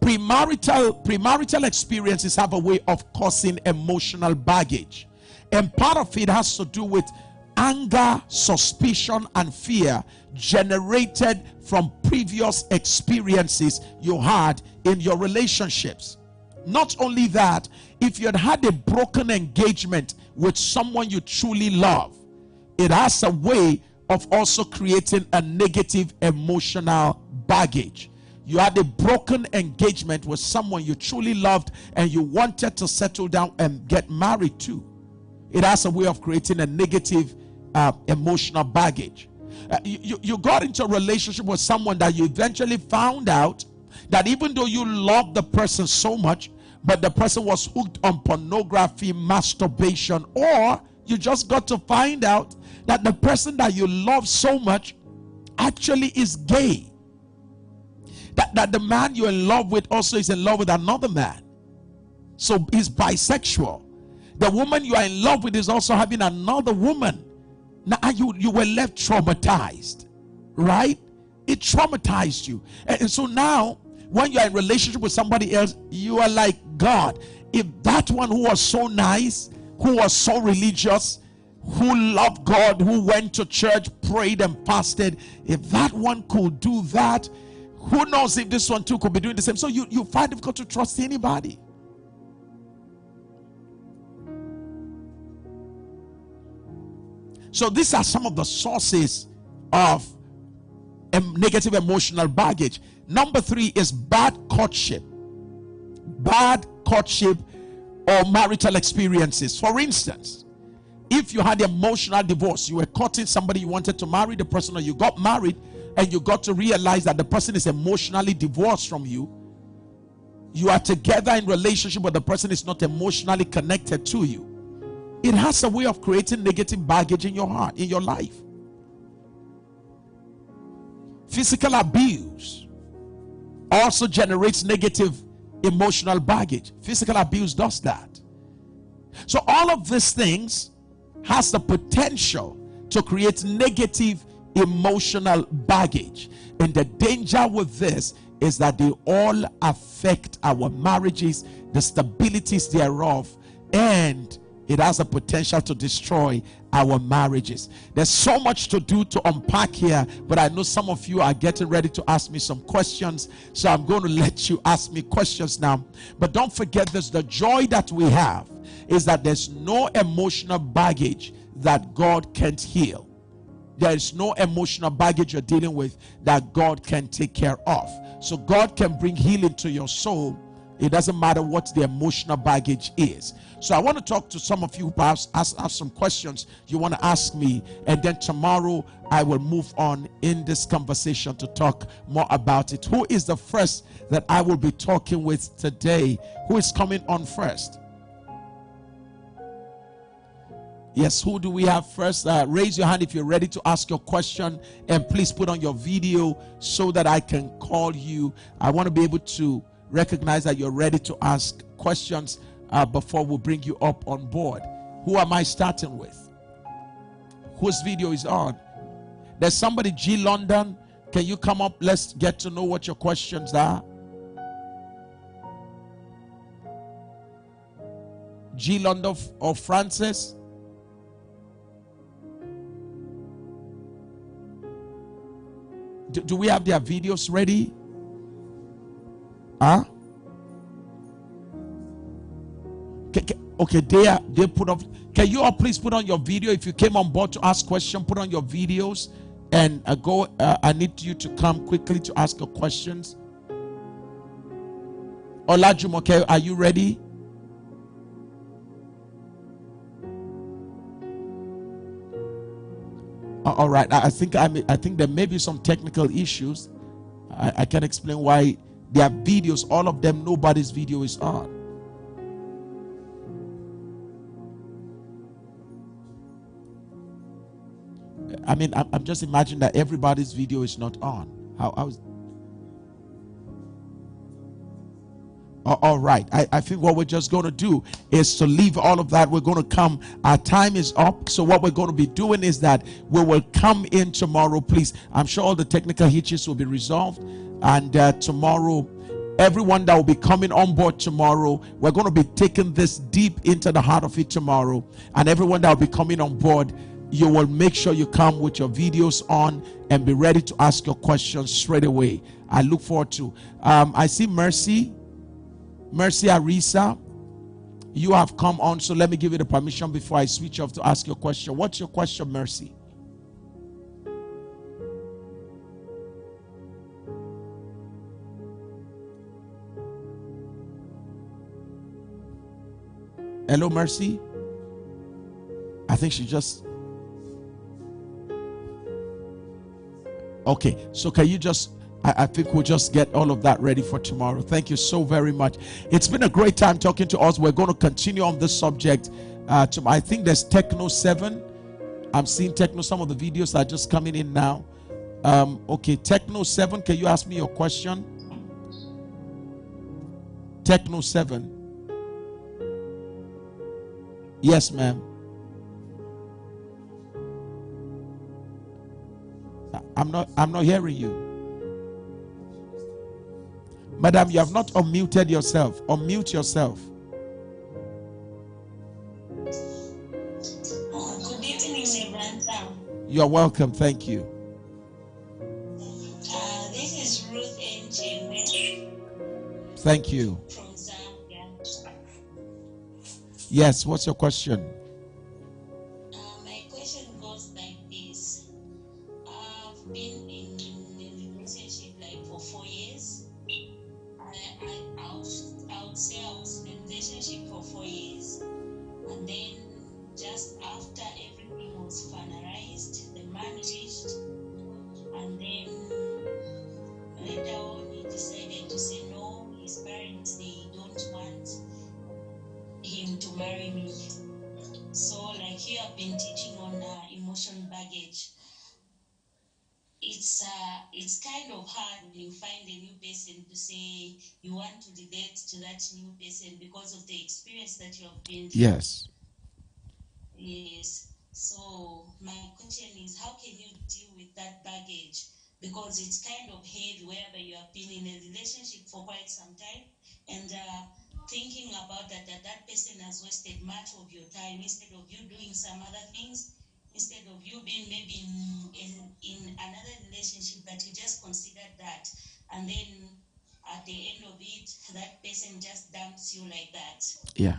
Premarital experiences have a way of causing emotional baggage, and part of it has to do with anger, suspicion, and fear generated from previous experiences you had in your relationships. Not only that, if you had a broken engagement with someone you truly love, it has a way of also creating a negative emotional baggage. You had a broken engagement with someone you truly loved and you wanted to settle down and get married to. It has a way of creating a negative emotional baggage. You got into a relationship with someone that you eventually found out that even though you love the person so much, but the person was hooked on pornography, masturbation, or you just got to find out that the person that you love so much actually is gay. That the man you're in love with also is in love with another man. So he's bisexual. The woman you are in love with is also having another woman. Now you were left traumatized, right? It traumatized you. And so now, when you are in relationship with somebody else, you are like, God, if that one who was so nice, who was so religious, who loved God, who went to church, prayed and fasted, if that one could do that, who knows if this one too could be doing the same. So you find it difficult to trust anybody. So these are some of the sources of negative emotional baggage. Number 3 is bad courtship. Bad courtship or marital experiences. For instance, if you had emotional divorce, you were courting somebody, you wanted to marry the person, or you got married and you got to realize that the person is emotionally divorced from you. You are together in relationship, but the person is not emotionally connected to you. It has a way of creating negative baggage in your heart, in your life. Physical abuse also generates negative emotional baggage. Physical abuse does that. So all of these things has the potential to create negative emotional baggage. And the danger with this is that they all affect our marriages, the stabilities thereof, and it has a potential to destroy our marriages. There's so much to do to unpack here, but I know some of you are getting ready to ask me some questions, so I'm going to let you ask me questions now. But don't forget this, the joy that we have is that there's no emotional baggage that God can't heal. There is no emotional baggage you're dealing with that God can take care of. So God can bring healing to your soul. It doesn't matter what the emotional baggage is. So I want to talk to some of you who perhaps ask some questions you want to ask me, and then tomorrow I will move on in this conversation to talk more about it. Who is the first that I will be talking with today? Who is coming on first? Yes, who do we have first? Raise your hand if you're ready to ask your question, and please put on your video so that I can call you. I want to be able to recognize that you're ready to ask questions before we bring you up on board. Who am I starting with? Whose video is on? There's somebody, G London. Can you come up? Let's get to know what your questions are. G London or Francis? Do we have their videos ready? Huh? Okay, they put up. Can you all please put on your video? If you came on board to ask questions, put on your videos and go. I need you to come quickly to ask your questions. Olajumoke, are you ready? All right. I think there may be some technical issues. I can explain why their videos, all of them, nobody's video is on. I mean, I'm just imagining that everybody's video is not on. How's... All right. I think what we're just going to do is to leave all of that. We're going to come. Our time is up. So what we're going to be doing is that we will come in tomorrow, please. I'm sure all the technical hitches will be resolved. And tomorrow, everyone that will be coming on board tomorrow, we're going to be taking this deep into the heart of it tomorrow. And everyone that will be coming on board, you will make sure you come with your videos on and be ready to ask your questions straight away. I look forward to. I see Mercy Arisa, you have come on, so let me give you the permission before I switch off to ask your question. What's your question, Mercy? Hello, Mercy. I think she just... Okay, so can you just... I think we'll just get all of that ready for tomorrow. Thank you so very much. It's been a great time talking to us. We're going to continue on this subject. I think there's Techno 7. I'm seeing Techno. Some of the videos are just coming in now. Okay, Techno 7, can you ask me your question? Techno 7. Yes, ma'am. I'm not hearing you. Madam, you have not unmuted yourself. Unmute yourself. Good evening, Reverend. You're welcome. Thank you. This is Ruth N. Thank you. From Zambia. Yes, what's your question? My question goes like this. I've been in a relationship like for 4 years. I would say I was in a relationship for 4 years. And then just after everything was finalized, the man reached. And then later on he decided to say no, his parents, they don't want him to marry me. So like here I've been teaching on emotional baggage. It's kind of hard when you find a new person to say you want to relate to that new person because of the experience that you have been through. Yes. Yes. So my question is, how can you deal with that baggage? Because it's kind of heavy wherever you have been in a relationship for quite some time, and thinking about that person has wasted much of your time instead of you doing some other things, instead of you being maybe in another relationship, but you just considered that, and then at the end of it, that person just dumps you like that. Yeah.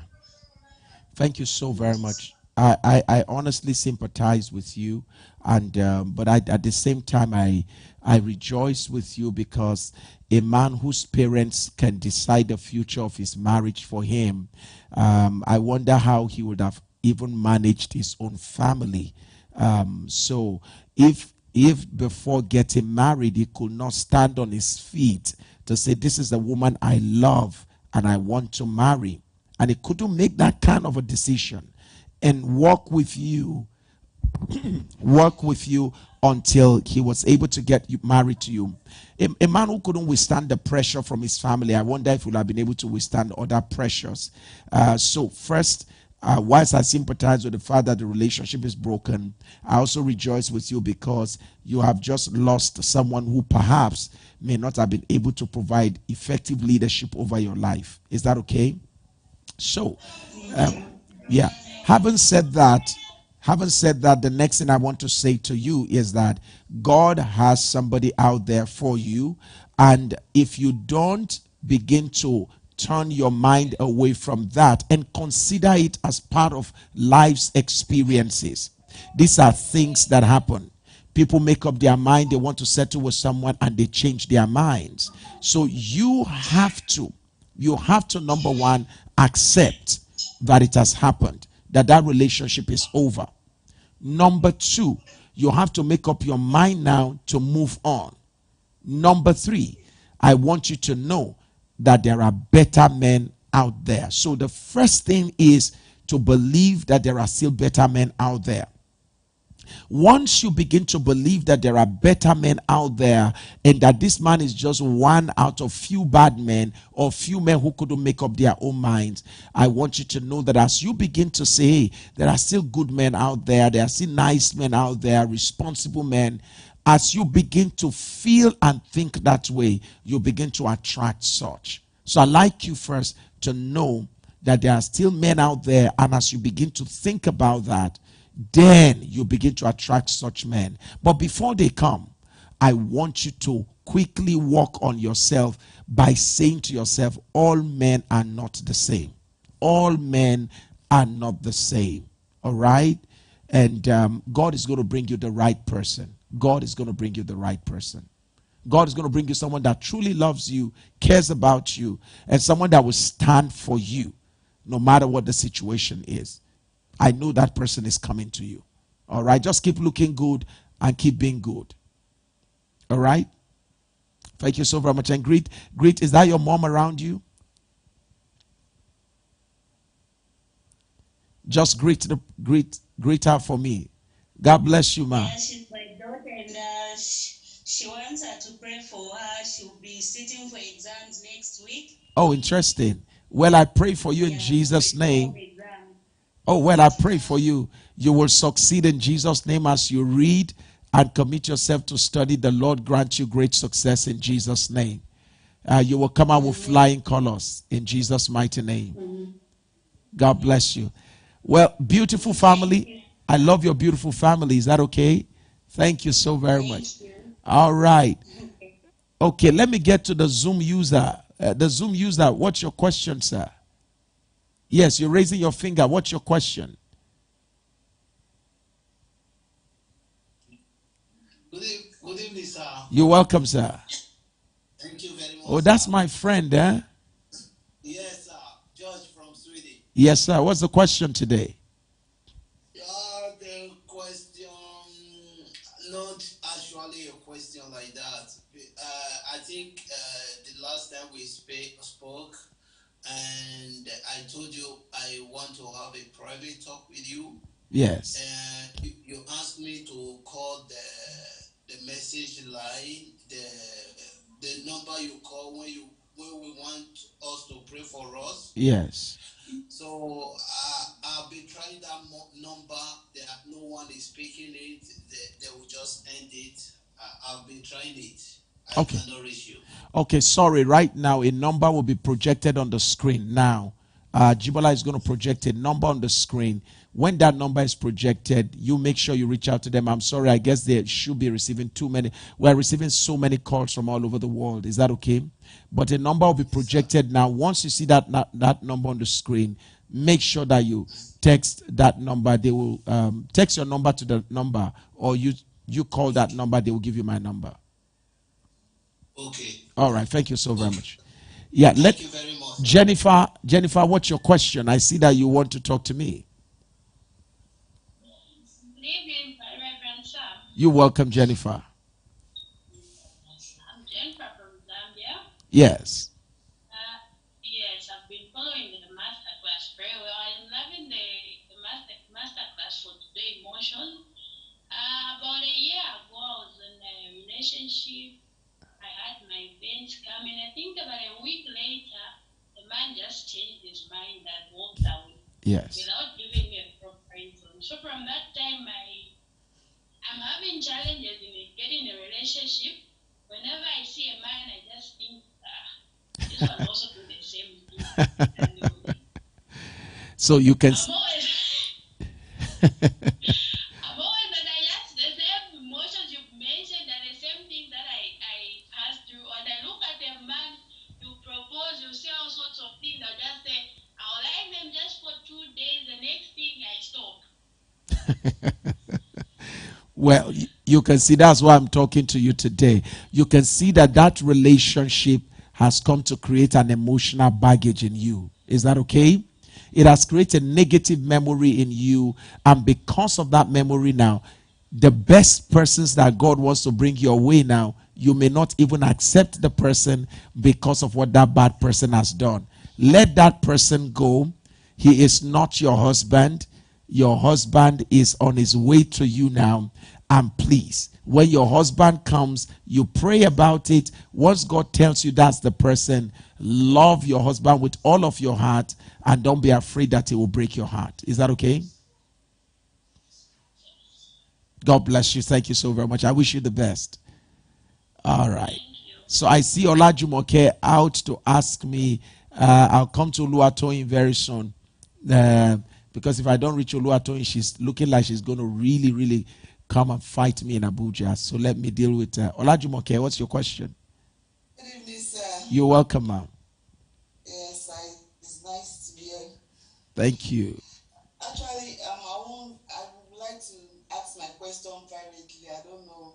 Thank you so very much. I honestly sympathize with you, and but at the same time I rejoice with you, because a man whose parents can decide the future of his marriage for him, I wonder how he would have even managed his own family. So if before getting married he could not stand on his feet to say, this is the woman I love and I want to marry, and he couldn't make that kind of a decision and work with you until he was able to get you married to you. A man who couldn't withstand the pressure from his family, I wonder if he would have been able to withstand other pressures. So first, whilst I sympathize with the fact that the relationship is broken, I also rejoice with you because you have just lost someone who perhaps may not have been able to provide effective leadership over your life. Is that okay? So, yeah. Having said that, the next thing I want to say to you is that God has somebody out there for you, and if you don't begin to turn your mind away from that and consider it as part of life's experiences, these are things that happen. People make up their mind, they want to settle with someone, and they change their minds. So you have to, number one, accept that it has happened, that relationship is over. Number two, you have to make up your mind now to move on. Number three, I want you to know that there are better men out there. So the first thing is to believe that there are still better men out there. Once you begin to believe that there are better men out there, and that this man is just one out of few bad men or few men who couldn't make up their own minds, I want you to know that as you begin to say, hey, there are still good men out there are still nice men out there, responsible men, as you begin to feel and think that way, you begin to attract such. So I'd like you first to know that there are still men out there, and as you begin to think about that, then you begin to attract such men. But before they come, I want you to quickly work on yourself by saying to yourself, all men are not the same. All men are not the same. All right? And God is going to bring you the right person. God is going to bring you the right person. God is going to bring you someone that truly loves you, cares about you, and someone that will stand for you. no matter what the situation is. I know that person is coming to you. All right, just keep looking good and keep being good. All right. Thank you so very much. And greet. Is that your mom around you? Just greet her for me. God bless you, ma. Yeah, she's my daughter, and she wants her to pray for her. She'll be sitting for exams next week. Oh, interesting. Well, I pray for you in Jesus' name. Oh, well, I pray for you. You will succeed in Jesus' name as you read and commit yourself to study. The Lord grant you great success in Jesus' name. You will come out with flying colors in Jesus' mighty name. God bless you. Well, beautiful family. I love your beautiful family. Is that okay? Thank you so very much. All right. Okay, let me get to the Zoom user. The Zoom user, what's your question, sir? Yes, you're raising your finger. What's your question? Good evening, sir. You're welcome, sir. Thank you very much. Oh, that's my friend, eh? Yes, sir. George from Sweden. Yes, sir. What's the question today? The question, not actually a question like that. I think the last time we spoke, and I told you I want to have a private talk with you. Yes. And you asked me to call the message line, the number you call when we want us to pray for us. Yes. So I've been trying that number. No one is speaking it. They will just end it. I've been trying it. I cannot reach you. Okay, sorry. Right now, a number will be projected on the screen. Now, Jibola is going to project a number on the screen. When that number is projected, you make sure you reach out to them. I'm sorry, I guess they should be receiving too many. We're receiving so many calls from all over the world. Is that okay? But a number will be projected now. Once you see that number on the screen, make sure that you text that number. They will text your number to the number, or you call that number. They will give you my number. Okay. All right. Thank you so very much. Yeah. Thank you very much. Jennifer, what's your question? I see that you want to talk to me. Good evening, Reverend Sam. You're welcome, Jennifer. I'm Jennifer from Zambia. Yes. Yes, I've been following the Masterclass very well. I'm loving the Masterclass for today, emotion. About a year ago, I was in a relationship. I had my events coming. I think about a week later, the man just changed his mind and walked away. Yes. Without giving me a proper info. So from that time, I'm having challenges in getting a relationship. Whenever I see a man, I just think, this one also do the same thing. So you can. I'm always that I ask the same emotions you've mentioned and the same things that I pass through. And I look at a man, you propose, you say all sorts of things. I just say, I'll like them just for 2 days. The next thing I stop. Well, you can see that's why I'm talking to you today. You can see that relationship has come to create an emotional baggage in you. Is that okay? It has created negative memory in you. And because of that memory now, the best persons that God wants to bring your way now, you may not even accept the person because of what that bad person has done. Let that person go. He is not your husband. Your husband is on his way to you now. And please, when your husband comes, you pray about it. Once God tells you that's the person, love your husband with all of your heart and don't be afraid that he will break your heart. Is that okay? God bless you. Thank you so very much. I wish you the best. All right. So I see Olajumoke out to ask me. I'll come to Oluwatoyin very soon. Because if I don't reach Oluwatoyin, she's looking like she's going to really, really come and fight me in Abuja. So let me deal with Olajumoke. What's your question? Good evening, sir. You're welcome, ma'am. Yes, it's nice to be here. Thank you. Actually, I would like to ask my question privately. I don't know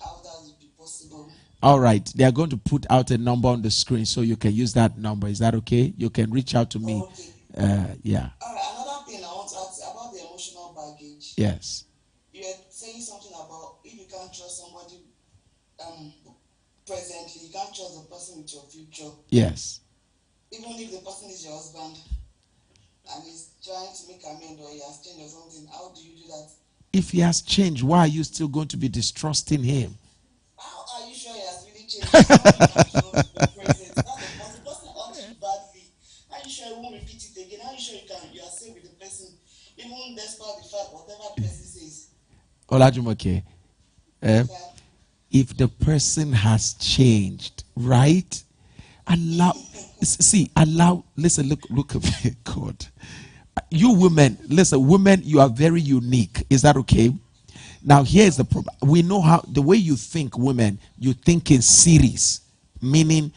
how that would be possible. All right. They are going to put out a number on the screen so you can use that number. Is that okay? You can reach out to me. Okay. Yeah. Another thing I want to ask about the emotional baggage. Yes. You're saying something about if you can't trust somebody presently, you can't trust the person with your future. Yes. Even if the person is your husband and he's trying to make amends or he has changed or something, how do you do that? If he has changed, why are you still going to be distrusting him? How are you sure he has really changed if somebody you can't trust in the present? That's the person hurt you badly. How are you sure he won't repeat it again? How are you sure you are safe with the person, even despite the fact whatever the person says? Olajumoke, Sir? if the person has changed, right? Listen, look at me, God. You women, listen, women, you are very unique. Is that okay? Now, here's the problem. We know how the way you think, women, you think in series, meaning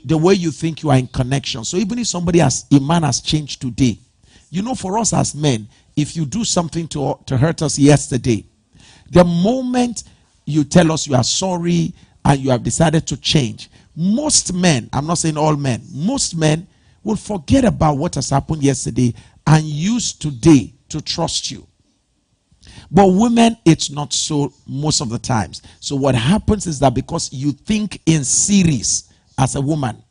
the way you think you are in connection. So even if a man has changed today, you know, for us as men, if you do something to hurt us yesterday, the moment you tell us you are sorry and you have decided to change, most men, I'm not saying all men, most men will forget about what has happened yesterday and use today to trust you. But women, it's not so most of the times. So what happens is that because you think in series as a woman,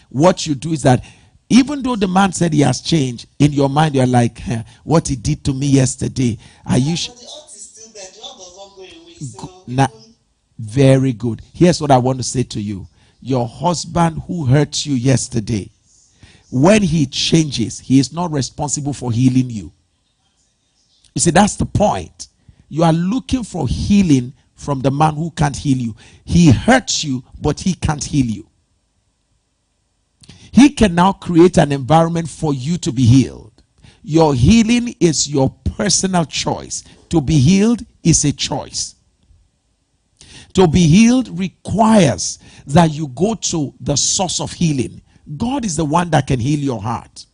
what you do is that even though the man said he has changed, in your mind you're like, what he did to me yesterday. Are you But the hurt is still there. The hurt does not go away. So now, even very good. Here's what I want to say to you. Your husband who hurt you yesterday, when he changes, he is not responsible for healing you. You see, that's the point. You are looking for healing from the man who can't heal you. He hurts you, but he can't heal you. He can now create an environment for you to be healed. Your healing is your personal choice. To be healed is a choice. To be healed requires that you go to the source of healing. God is the one that can heal your heart.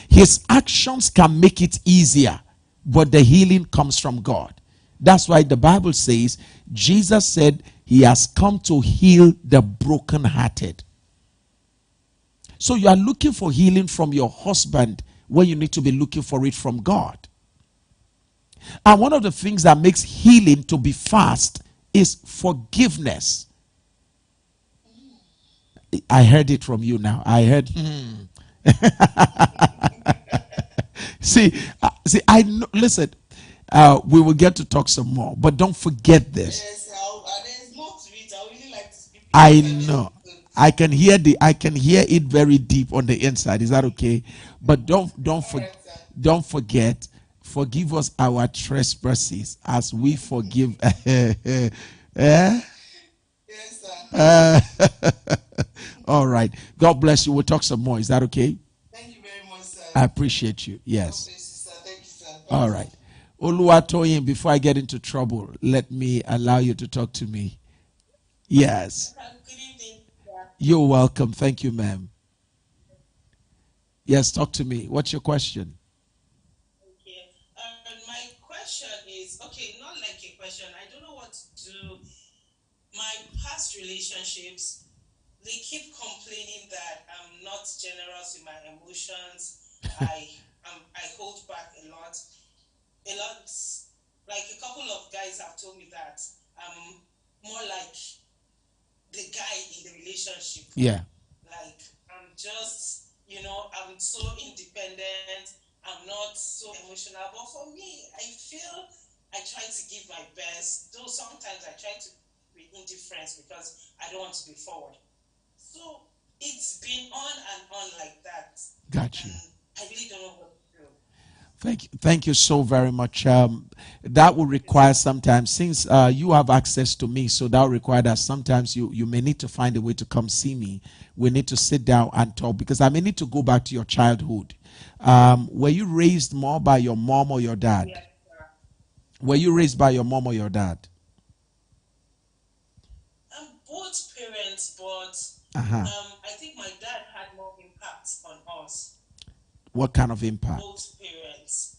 His actions can make it easier, but the healing comes from God. That's why the Bible says, Jesus said he has come to heal the brokenhearted. So you are looking for healing from your husband when you need to be looking for it from God. And one of the things that makes healing to be fast is forgiveness. I heard it from you now. I heard. See, I know. Listen, we will get to talk some more, but don't forget this. yes, there's more to it. I really like to speak. I know. I can hear it very deep on the inside. Is that okay? But don't forget. Forgive us our trespasses as we forgive. Eh? Yes, sir. All right. God bless you. We'll talk some more. Is that okay? Thank you very much, sir. I appreciate you. God Yes. bless you, sir. Thank you, sir. All right. Oluwatoyin, before I get into trouble, let me allow you to talk to me. Yes. Good evening. Yeah. You're welcome. Thank you, ma'am. Yes, talk to me. What's your question? Okay. My question is okay, not like a question. I don't know what to do. My past relationships, they keep complaining that I'm not generous in my emotions. I hold back a lot. Like a couple of guys have told me that I'm more like the guy in the relationship. Yeah. Like I'm just, I'm so independent. I'm not so emotional. But for me, I feel I try to give my best. Though sometimes I try to be indifferent because I don't want to be forward. So it's been on and on like that. Got you. And I really don't know what to do. Thank you so very much. That will require sometimes, since you have access to me, so that will require that sometimes you may need to find a way to come see me. We need to sit down and talk because I may need to go back to your childhood. Were you raised more by your mom or your dad? Yes, sir. Were you raised by your mom or your dad? Both parents, but Uh-huh. I think my dad had more impact on us. What kind of impact? Both parents.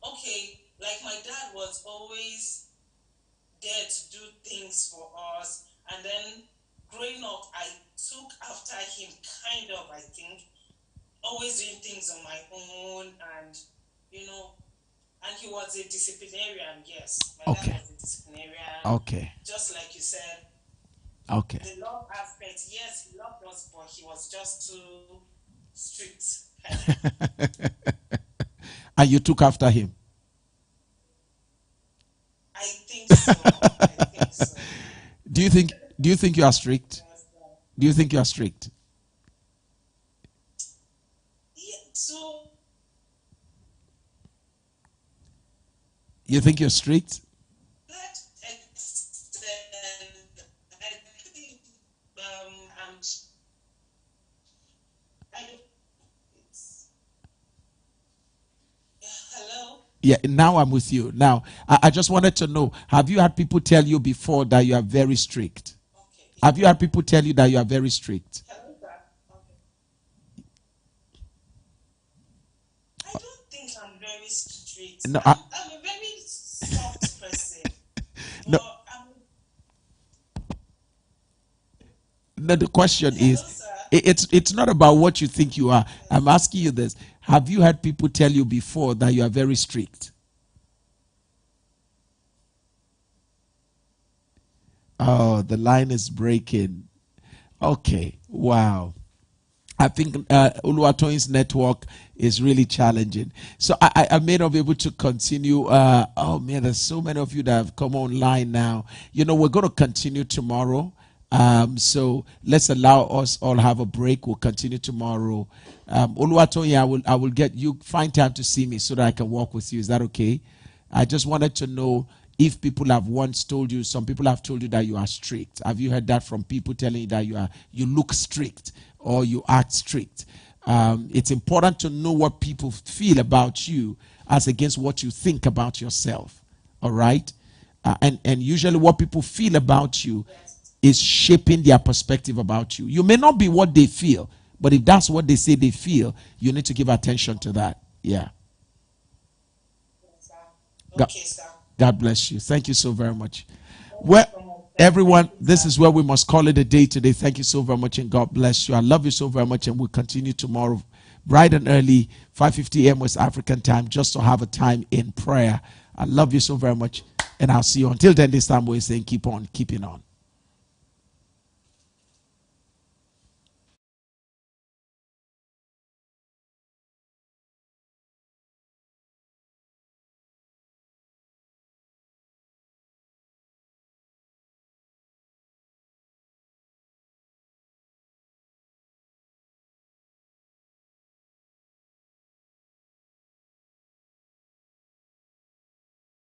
Okay, like my dad was always there to do things for us, and then growing up, I took after him, kind of, I think. always doing things on my own, and you know, and he was a disciplinarian. Yes, my Okay. dad was a disciplinarian. Okay. Just like you said, Okay. the love aspect. Yes, he loved us, but he was just too strict. And you took after him. I think so. I think so. Do you think you are strict? Do you think you are strict? Yeah, so You think you're strict? that extent, I think I'm. I don't. It's, hello. Yeah, now I'm with you. Now, I just wanted to know, have you had people tell you before that you are very strict? Okay. Have you had people tell you that you are very strict? Hello, sir. Okay. I don't think I'm very strict. No, I'm a very soft person. No. But No, the question hello, is, sir. it's not about what you think you are. I'm asking you this. Have you had people tell you before that you are very strict? Oh, the line is breaking. Okay, wow. I think Oluwatoyin's network is really challenging. So I may not be able to continue. Oh man, there's so many of you that have come online now. You know, we're going to continue tomorrow. So let's allow us all have a break. We'll continue tomorrow. Oluwatoyin, I will get you, find time to see me so that I can walk with you. Is that okay? I just wanted to know if people have once told you, some people have told you that you are strict. Have you heard that from people telling you that you look strict or you act strict? It's important to know what people feel about you as against what you think about yourself. All right? And usually what people feel about you is shaping their perspective about you. You may not be what they feel, but if that's what they say they feel, you need to give attention to that. Yeah. Okay, sir. God bless you. Thank you so very much. Well, everyone, this is where we must call it a day today. Thank you so very much, and God bless you. I love you so very much, and we'll continue tomorrow, bright and early, 5:50 a.m. West African time, just to have a time in prayer. I love you so very much, and I'll see you. Until then, this time we're saying keep on keeping on.